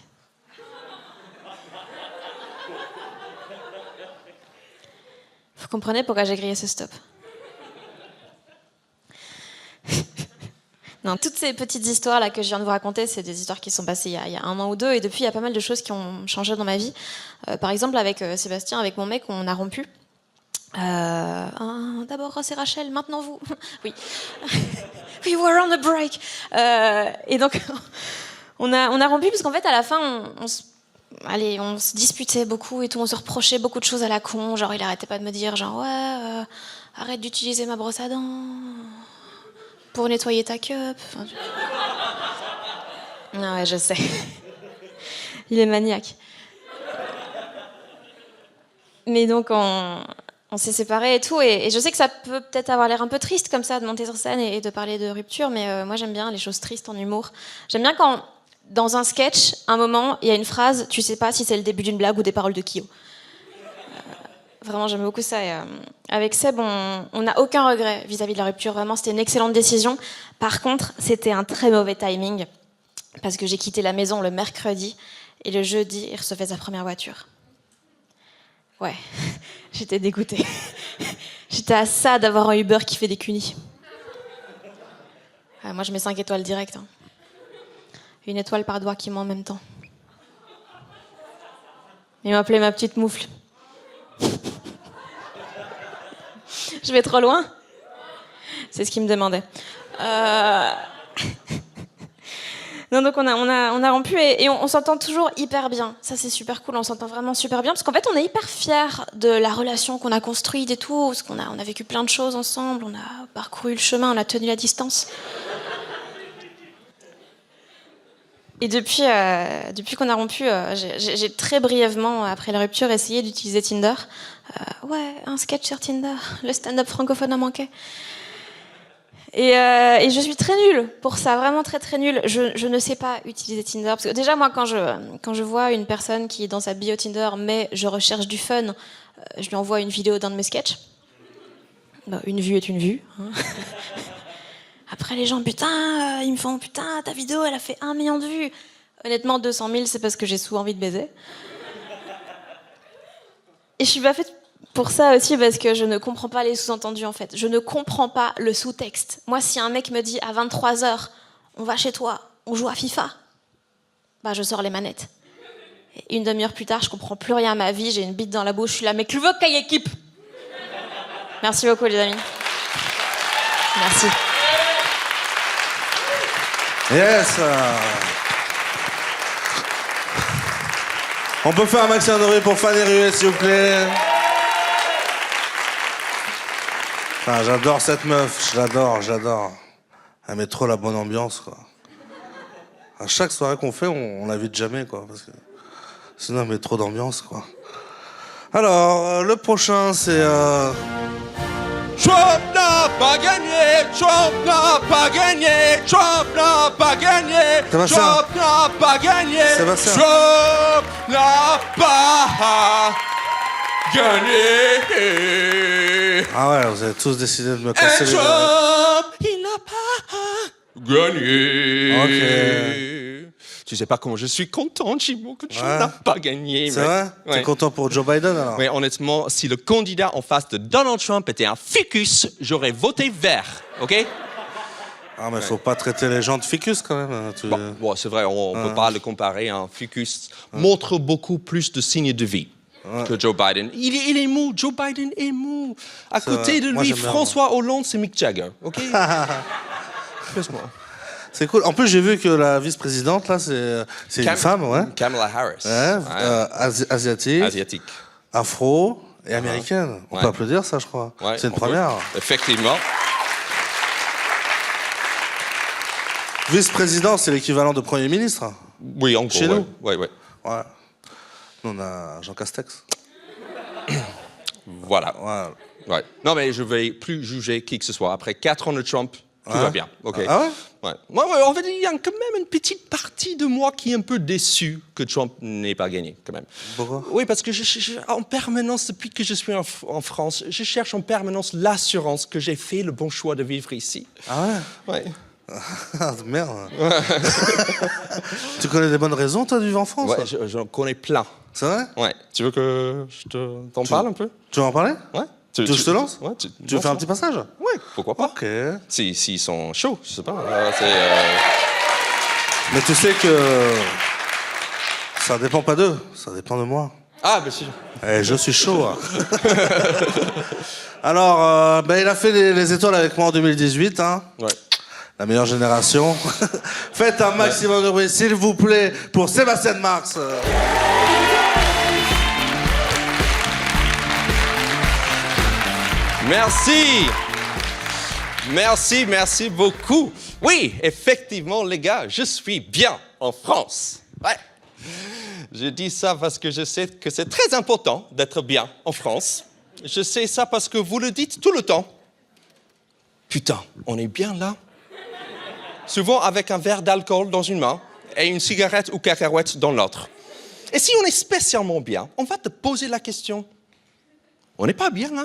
Vous comprenez pourquoi j'ai grillé ce stop? Non, toutes ces petites histoires là que je viens de vous raconter, c'est des histoires qui sont passées il y a 1 an ou 2, et depuis il y a pas mal de choses qui ont changé dans ma vie. Par exemple avec Sébastien, avec mon mec, on a rompu. D'abord c'est Rachel, maintenant vous. Oui. We were on a break. Et donc on a rompu parce qu'en fait à la fin on se disputait beaucoup et tout, on se reprochait beaucoup de choses à la con, genre il arrêtait pas de me dire genre ouais arrête d'utiliser ma brosse à dents pour nettoyer ta cup. Enfin, non, ouais, je sais. Il est maniaque. Mais donc, on s'est séparés et tout. Et je sais que ça peut peut-être avoir l'air un peu triste comme ça, de monter sur scène et de parler de rupture. Mais moi, j'aime bien les choses tristes en humour. J'aime bien quand, dans un sketch, un moment, il y a une phrase, tu sais pas si c'est le début d'une blague ou des paroles de Kyo. Vraiment, j'aime beaucoup ça. Et, avec Seb, on n'a aucun regret vis-à-vis de la rupture. Vraiment, c'était une excellente décision. Par contre, c'était un très mauvais timing parce que j'ai quitté la maison le mercredi et le jeudi, il recevait sa première voiture. Ouais, j'étais dégoûtée. J'étais à ça d'avoir un Uber qui fait des cunis. Moi, je mets 5 étoiles direct. Hein. 1 étoile par doigt qui ment en même temps. Il m'appelait ma petite moufle. Je vais trop loin? C'est ce qu'il me demandait. Non, donc on a rompu et on s'entend toujours hyper bien. Ça, c'est super cool, on s'entend vraiment super bien parce qu'en fait, on est hyper fiers de la relation qu'on a construite et tout, parce qu'on a vécu plein de choses ensemble, on a parcouru le chemin, on a tenu la distance. Et depuis qu'on a rompu, j'ai très brièvement, après la rupture, essayé d'utiliser Tinder. Ouais, un sketch sur Tinder, le stand-up francophone en manquait. Et je suis très nulle pour ça, vraiment très très nulle. Je ne sais pas utiliser Tinder. Parce que déjà, moi, quand je vois une personne qui, dans sa bio Tinder, met « je recherche du fun », je lui envoie une vidéo d'un de mes sketchs. Bah, une vue est une vue. Hein. Après, les gens, putain, ils me font, putain, ta vidéo, elle a fait 1 million de vues. Honnêtement, 200 000, c'est parce que j'ai souvent envie de baiser. Et je suis pas faite pour ça aussi parce que je ne comprends pas les sous-entendus, en fait. Je ne comprends pas le sous-texte. Moi, si un mec me dit à 23h, on va chez toi, on joue à FIFA, bah, je sors les manettes. Et 1 demi-heure plus tard, je comprends plus rien à ma vie, j'ai une bite dans la bouche, je suis là, mais que veux qu'il y ait équipe. Merci beaucoup, les amis. Merci. Yes. On peut faire un maximum de bruit pour Fanny Ruet, s'il vous plaît. Enfin, j'adore cette meuf, j'adore. Elle met trop la bonne ambiance, quoi. À chaque soirée qu'on fait, on l'invite jamais, quoi, parce que sinon elle met trop d'ambiance, quoi. Alors, le prochain, c'est... Trump n'a pas gagné, Trump n'a pas gagné, Trump n'a pas gagné, Trump n'a pas gagné, Trump n'a pas gagné. Ah ouais, vous avez tous décidé de me casser les Trump, il n'a pas gagné. Ok. Tu sais pas comment je suis content, Jimo, que Trump Ouais. n'a pas gagné. C'est mec. vrai Ouais. T'es content pour Joe Biden alors? Mais honnêtement, si le candidat en face de Donald Trump était un ficus, j'aurais voté vert, ok? Ah mais faut pas traiter les gens de ficus quand même. Hein, Bon, c'est vrai, on peut pas le comparer. Un ficus montre beaucoup plus de signes de vie que Joe Biden. Il est mou, Joe Biden est mou. À C'est côté vrai. de Moi, lui, j'aime bien, François Hollande, c'est Mick Jagger, ok? Laisse-moi. C'est cool. En plus, j'ai vu que la vice-présidente, là, c'est une femme, ouais. Kamala Harris. Ouais, asiatique, Asiatique. afro et américaine. On Ouais. peut applaudir ça, je crois. Ouais, C'est une on peut. première. Effectivement. Vice-président, c'est l'équivalent de Premier ministre. Oui, en gros. Chez nous. Ouais. Ouais. Nous, on a Jean Castex. Voilà. Ouais. Non, mais je vais plus juger qui que ce soit. Après 4 ans de Trump, tout va bien. Ok. Ah ouais? Ouais. En fait, il y a quand même une petite partie de moi qui est un peu déçue que Trump n'ait pas gagné, quand même. Pourquoi? Oui, parce que en permanence, depuis que je suis en France, je cherche en permanence l'assurance que j'ai fait le bon choix de vivre ici. Ah ouais? Ouais. Ah, merde. Tu connais des bonnes raisons, toi, de vivre en France? Ouais, j'en connais plein. C'est vrai? Ouais. Tu veux que je t'en parle un peu? Tu veux en parler? Ouais. Tu veux que je te lance? Ouais, Tu veux faire un petit passage? Ouais, pourquoi pas. Ok. S'ils sont chauds, je sais pas. Mais tu sais que ça dépend pas d'eux, ça dépend de moi. Ah, bien sûr. Et je suis chaud. Hein. Alors, il a fait les étoiles avec moi en 2018. Hein. Ouais. La meilleure génération. Faites un maximum de bruit, s'il vous plaît, pour Sébastien Marx. Merci. Merci beaucoup. Oui, effectivement, les gars, je suis bien en France. Ouais. Je dis ça parce que je sais que c'est très important d'être bien en France. Je sais ça parce que vous le dites tout le temps. Putain, on est bien là. Souvent avec un verre d'alcool dans une main et une cigarette ou cacahuète dans l'autre. Et si on est spécialement bien, on va te poser la question. On n'est pas bien là?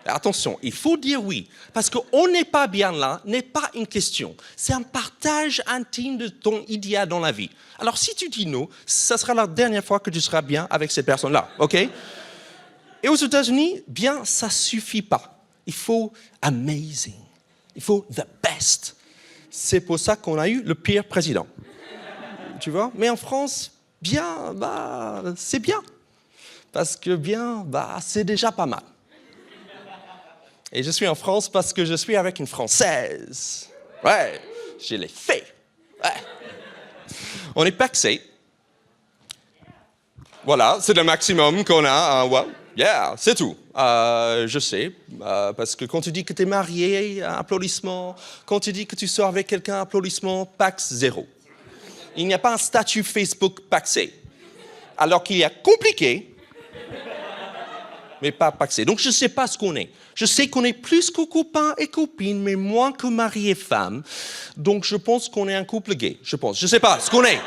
Attention, il faut dire oui, parce qu'on n'est pas bien là n'est pas une question. C'est un partage intime de ton idéal dans la vie. Alors si tu dis non, ça sera la dernière fois que tu seras bien avec ces personnes-là, ok? Et aux États-Unis, bien, ça suffit pas. Il faut amazing. Il faut the best. C'est pour ça qu'on a eu le pire président. Tu vois? Mais en France, bien, c'est bien. Parce que bien, c'est déjà pas mal. Et je suis en France parce que je suis avec une Française. Ouais, je l'ai fait. Ouais. On est paxé. Voilà, c'est le maximum qu'on a. Ouais, yeah, c'est tout. Je sais, parce que quand tu dis que tu es marié, applaudissement. Quand tu dis que tu sors avec quelqu'un, applaudissement, pax 0. Il n'y a pas un statut Facebook paxé. Alors qu'il y a compliqué, mais pas paxé. Donc je ne sais pas ce qu'on est. Je sais qu'on est plus que copains et copines, mais moins que mari et femme. Donc je pense qu'on est un couple gay. Je pense. Je ne sais pas ce qu'on est.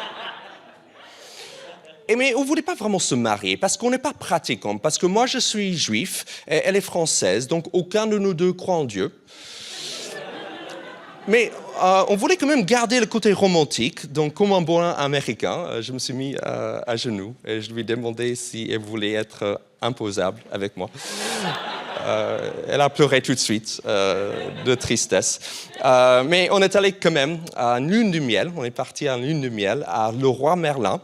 Mais on ne voulait pas vraiment se marier parce qu'on n'est pas pratiquant. Parce que moi, je suis juif, et elle est française, donc aucun de nous deux croit en Dieu. Mais on voulait quand même garder le côté romantique. Donc, comme un bon américain, je me suis mis à genoux et je lui ai demandé si elle voulait être imposable avec moi. Elle a pleuré tout de suite de tristesse. Mais on est allé quand même à une lune de miel. On est parti à une lune de miel à Leroy Merlin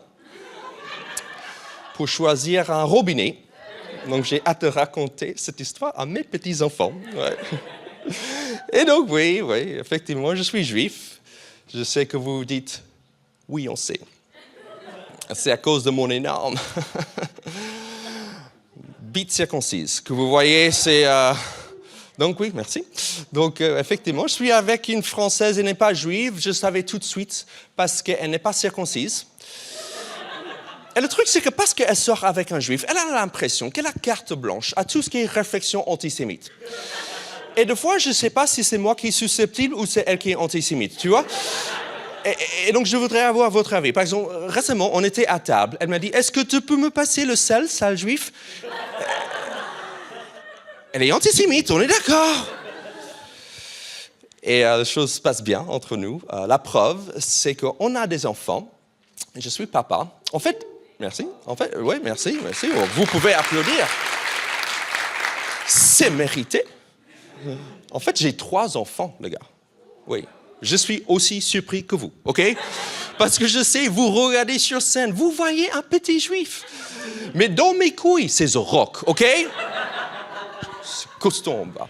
pour choisir un robinet. Donc, j'ai hâte de raconter cette histoire à mes petits-enfants. Ouais. Et donc, oui, effectivement, je suis juif. Je sais que vous dites, oui, on sait. C'est à cause de mon énorme bite circoncise que vous voyez, c'est... Donc, oui, merci. Donc, effectivement, je suis avec une Française, elle n'est pas juive. Je savais tout de suite parce qu'elle n'est pas circoncise. Et le truc, c'est que parce qu'elle sort avec un juif, elle a l'impression qu'elle a carte blanche à tout ce qui est réflexion antisémite. Et des fois, je ne sais pas si c'est moi qui est susceptible ou c'est elle qui est antisémite, tu vois? Et donc, je voudrais avoir votre avis. Par exemple, récemment, on était à table. Elle m'a dit, est-ce que tu peux me passer le sale juif? Elle est antisémite, on est d'accord. Et la chose se passe bien entre nous. La preuve, c'est qu'on a des enfants. Je suis papa. En fait, merci. Oui, merci. Vous pouvez applaudir. C'est mérité. En fait, j'ai 3 enfants, les gars. Oui. Je suis aussi surpris que vous, ok? Parce que je sais, vous regardez sur scène, vous voyez un petit juif. Mais dans mes couilles, c'est The Rock, ok? C'est costaud en bas.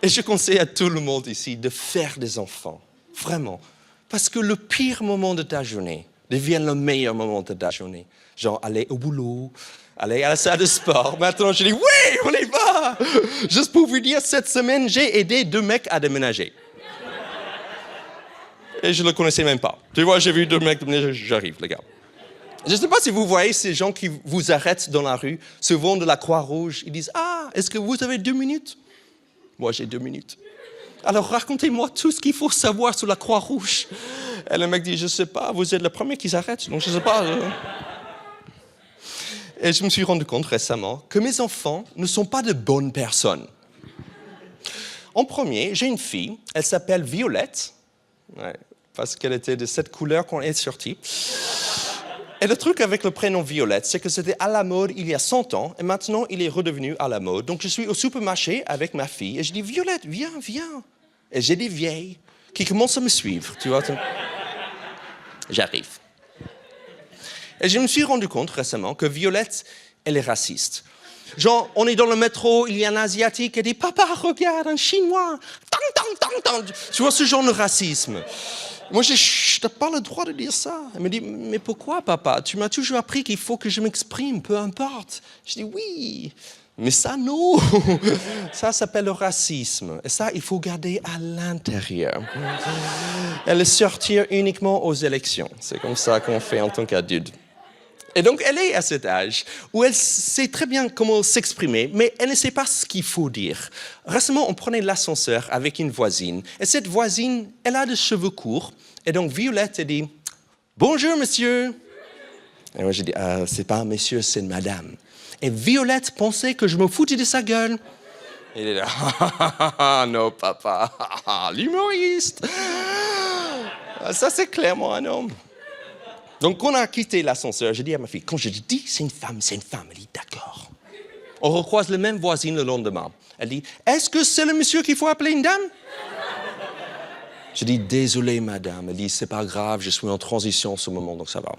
Et je conseille à tout le monde ici de faire des enfants. Vraiment. Parce que le pire moment de ta journée devient le meilleur moment de ta journée. Genre, aller au boulot, aller à la salle de sport. Maintenant, je dis, oui, on y va! Juste pour vous dire, cette semaine, j'ai aidé 2 mecs à déménager. Et je ne le connaissais même pas. Tu vois, j'ai vu 2 mecs déménager, j'arrive, les gars. Je ne sais pas si vous voyez ces gens qui vous arrêtent dans la rue, souvent de la Croix-Rouge. Ils disent, ah, est-ce que vous avez 2 minutes? Moi, j'ai 2 minutes. Alors, racontez-moi tout ce qu'il faut savoir sur la Croix-Rouge. Et le mec dit, je ne sais pas, vous êtes le premier qui s'arrête, donc je ne sais pas. Et je me suis rendu compte récemment que mes enfants ne sont pas de bonnes personnes. En premier, j'ai une fille, elle s'appelle Violette, parce qu'elle était de cette couleur quand elle est sortie. Et le truc avec le prénom Violette, c'est que c'était à la mode il y a 100 ans, et maintenant il est redevenu à la mode. Donc je suis au supermarché avec ma fille, et je dis, Violette, viens. Et j'ai des vieilles qui commencent à me suivre, tu vois. J'arrive. Et je me suis rendu compte récemment que Violette, elle est raciste. Genre, on est dans le métro, il y a un Asiatique, elle dit, papa, regarde, un Chinois. Tu vois ce genre de racisme. Moi, je n'ai pas le droit de dire ça. Elle me dit, mais pourquoi, papa? Tu m'as toujours appris qu'il faut que je m'exprime, peu importe. Je dis, oui, mais ça, non. Ça s'appelle le racisme. Et ça, il faut garder à l'intérieur. Et le sortir uniquement aux élections. C'est comme ça qu'on fait en tant qu'adulte. Et donc, elle est à cet âge où elle sait très bien comment s'exprimer, mais elle ne sait pas ce qu'il faut dire. Récemment, on prenait l'ascenseur avec une voisine. Et cette voisine, elle a des cheveux courts. Et donc, Violette, elle dit, « Bonjour, monsieur. » Et moi, j'ai dit, « C'est pas un monsieur, c'est une madame. » Et Violette pensait que je me foutais de sa gueule. Et elle est là, « Ah, non, papa, l'humoriste. » Ça, c'est clairement un homme. Donc, quand on a quitté l'ascenseur, j'ai dit à ma fille, quand je dis c'est une femme, elle dit d'accord. On recroise la même voisine le lendemain. Elle dit, est-ce que c'est le monsieur qu'il faut appeler une dame? Je dis, désolé madame. Elle dit, c'est pas grave, je suis en transition en ce moment, donc ça va.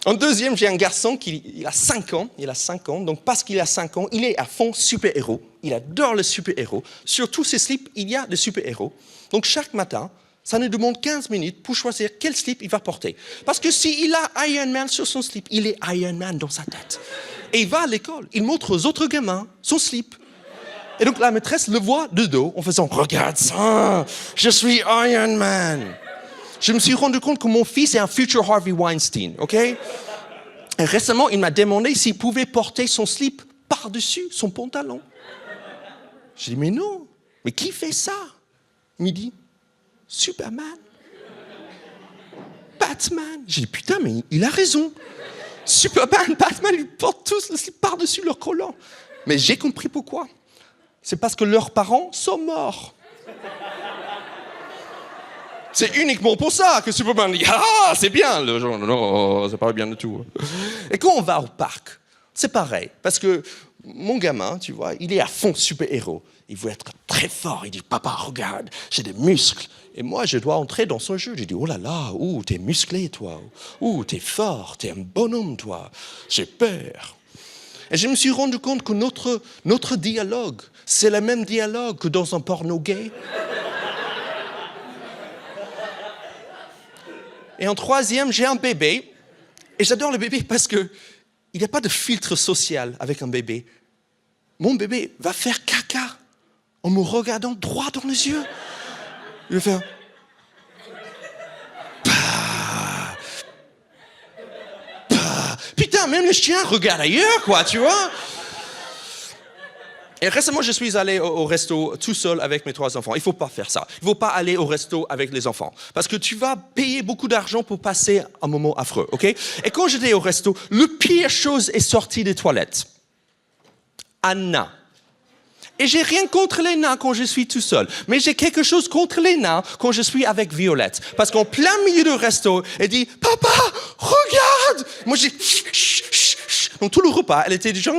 En deuxième, j'ai un garçon qui a 5 ans. Il a 5 ans, donc parce qu'il a 5 ans, il est à fond super-héros. Il adore le super-héros. Sur tous ses slips, il y a des super-héros. Donc chaque matin, ça nous demande 15 minutes pour choisir quel slip il va porter. Parce que s'il a Iron Man sur son slip, il est Iron Man dans sa tête. Et il va à l'école, il montre aux autres gamins son slip. Et donc la maîtresse le voit de dos en faisant « Regarde ça, je suis Iron Man ». Je me suis rendu compte que mon fils est un future Harvey Weinstein, ok? Et récemment, il m'a demandé s'il pouvait porter son slip par-dessus son pantalon. J'ai dit « Mais non, mais qui fait ça ?» Il me dit Superman, Batman. J'ai dit, putain, mais il a raison. Superman, Batman, ils portent tous le slip par-dessus leur collant. Mais j'ai compris pourquoi. C'est parce que leurs parents sont morts. C'est uniquement pour ça que Superman dit, ah, c'est bien. Le genre, non, c'est pas bien du tout. Et quand on va au parc, c'est pareil. Parce que mon gamin, tu vois, il est à fond super-héros. Il veut être très fort. Il dit, papa, regarde, j'ai des muscles. Et moi, je dois entrer dans son jeu. J'ai dit, oh là là, t'es musclé, toi. T'es fort, t'es un bonhomme, toi. J'ai peur. Et je me suis rendu compte que notre dialogue, c'est le même dialogue que dans un porno gay. Et en troisième, j'ai un bébé. Et j'adore le bébé parce que il n'y a pas de filtre social avec un bébé. Mon bébé va faire caca en me regardant droit dans les yeux. Il va faire... Putain, même les chiens regardent ailleurs, quoi, tu vois. Et récemment, je suis allé au resto tout seul avec mes 3 enfants. Il ne faut pas faire ça. Il ne faut pas aller au resto avec les enfants. Parce que tu vas payer beaucoup d'argent pour passer un moment affreux, ok? Et quand j'étais au resto, le pire chose est sortie des toilettes. Un nain. Et j'ai rien contre les nains quand je suis tout seul. Mais j'ai quelque chose contre les nains quand je suis avec Violette. Parce qu'en plein milieu du resto, elle dit « Papa, regarde !» Moi, j'ai... Donc tout le repas, elle était du genre...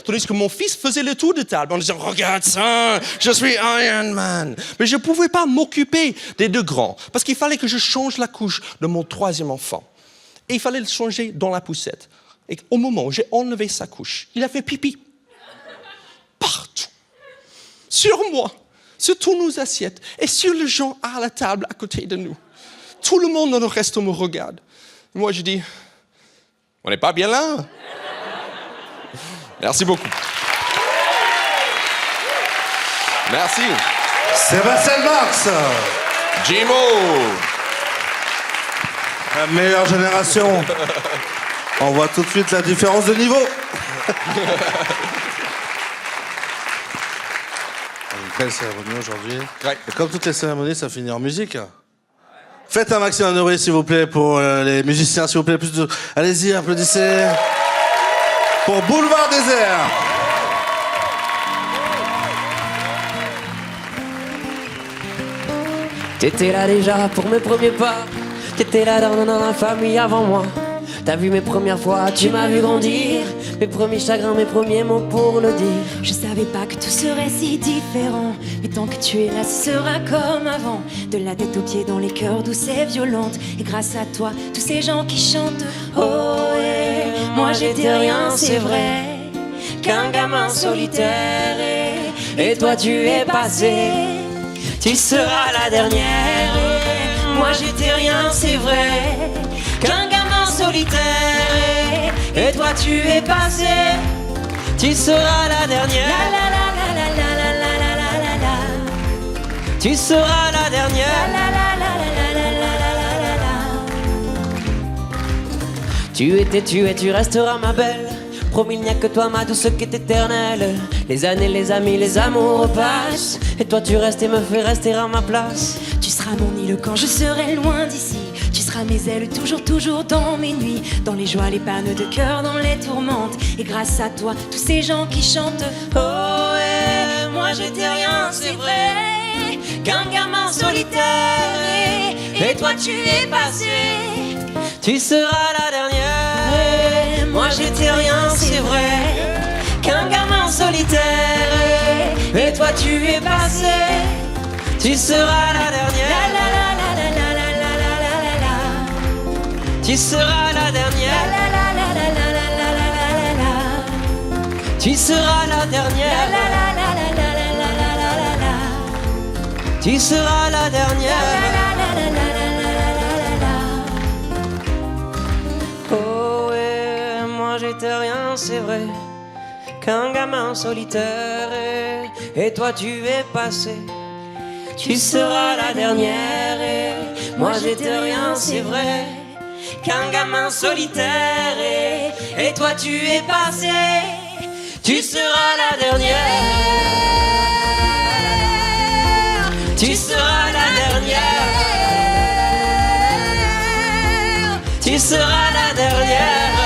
Tandis que mon fils faisait le tour de table en disant « Regarde ça, je suis Iron Man !» Mais je ne pouvais pas m'occuper des 2 grands. Parce qu'il fallait que je change la couche de mon 3e enfant. Et il fallait le changer dans la poussette. Et au moment où j'ai enlevé sa couche, il a fait pipi. Partout. Sur moi, sur toutes nos assiettes et sur les gens à la table à côté de nous. Tout le monde dans le resto me regarde. Moi, je dis, on n'est pas bien là. Merci beaucoup. Merci. Sébastien Marx. Jimo. La meilleure génération. On voit tout de suite la différence de niveau. Une belle cérémonie aujourd'hui. Ouais. Et comme toutes les cérémonies, ça finit en musique. Faites un maximum de bruit, s'il vous plaît, pour les musiciens, s'il vous plaît. Allez-y, applaudissez. Pour Boulevard Désert. T'étais là déjà pour mes premiers pas. T'étais là dans la famille avant moi. T'as vu mes premières fois, tu m'as vu grandir. Mes premiers chagrins, mes premiers mots pour le dire. Je savais pas que tout serait si différent. Mais tant que tu es là, ce sera comme avant. De la tête aux pieds dans les cœurs douces et violentes. Et grâce à toi, tous ces gens qui chantent. Oh, et moi j'étais rien, c'est vrai. Qu'un gamin solitaire. Et toi tu es passé. Tu seras la dernière. Moi j'étais rien, c'est vrai. Qu'un gamin solitaire. Et toi tu es passé. Tu seras la dernière. La la la la la la la la la la la. Tu seras la dernière. La la la la la la la la la la. Tu étais, tu es, tu resteras ma belle. Promis, il n'y a que toi, ma douce, qui est éternelle. Les années, les amis, les amours passent. Et toi tu restes et me fais rester à ma place. Tu seras mon île quand je serai loin d'ici. Tu seras mes ailes toujours, toujours dans mes nuits. Dans les joies, les pannes de cœur, dans les tourmentes. Et grâce à toi, tous ces gens qui chantent. Oh, et moi j'étais rien, c'est vrai. Qu'un gamin solitaire. Et toi tu es passé. Tu seras la dernière. Moi j'étais rien, c'est vrai. Qu'un gamin solitaire. Et toi tu es passé. Tu seras la dernière. La la la la la la la la la la la. Tu seras la dernière. La la la la la la la la la la la. Tu seras la dernière. La la la la la la la la la la la. Tu seras la dernière. La la la la la la la la la la. Oh ouais, moi j'étais rien, c'est vrai. Qu'un gamin solitaire. Et toi tu es passé. Tu seras la dernière. Moi j'étais rien, c'est vrai. Qu'un gamin solitaire. Et toi tu es passé. Tu seras la dernière. Tu seras la dernière. Tu seras la dernière.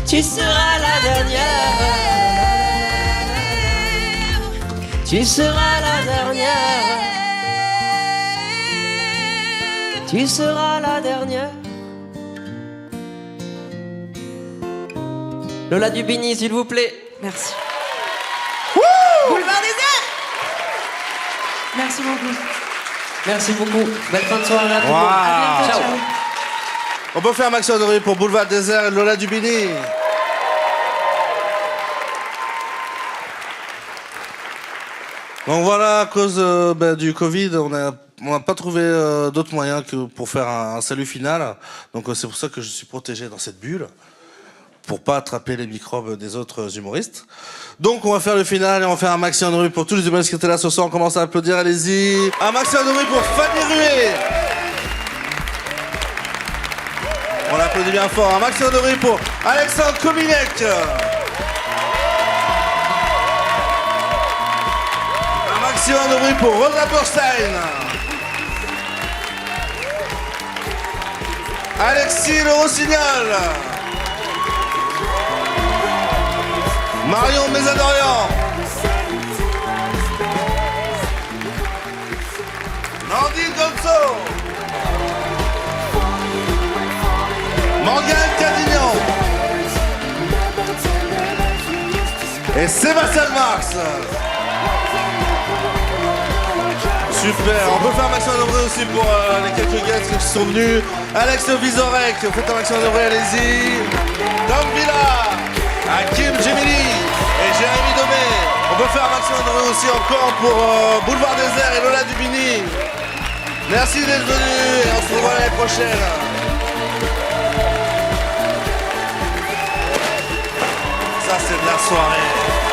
Tu seras la dernière. Tu seras la dernière. Tu seras la dernière. Lola Dubini, s'il vous plaît. Merci. Boulevard Désert. Merci beaucoup. Merci beaucoup. Belle fin de soirée à tout le Wow. monde. À bientôt, Ciao. ciao. On peut faire un maximum de bruit pour Boulevard Désert et Lola Dubini. Donc voilà, à cause du Covid, on n'a pas trouvé d'autres moyens que pour faire un salut final. Donc c'est pour ça que je suis protégé dans cette bulle, pour pas attraper les microbes des autres humoristes. Donc on va faire le final et on va faire un maximum de bruit pour tous les humoristes qui étaient là ce soir. On commence à applaudir, allez-y. Un maximum de bruit pour Fanny Rué. On applaudit bien fort. Un maximum de bruit pour Alexandre Kominek. Un maximum de bruit pour Rosa Burstein. Alexis Le Rossignol. Marion Mézadorian. Nandine Gonzo. Morgane Cadignan. Et Sébastien Marx. Super, on peut faire un maximum de bruit aussi pour les quelques guests qui sont venus. Alex Vizorek, faites un maximum de bruit, allez-y. Tom Villa, Hakim Jemili et Jérémy Domé. On peut faire un maximum de bruit aussi encore pour Boulevard Désert et Lola Dubini. Merci d'être venus et on se revoit l'année prochaine. Ça c'est de la soirée.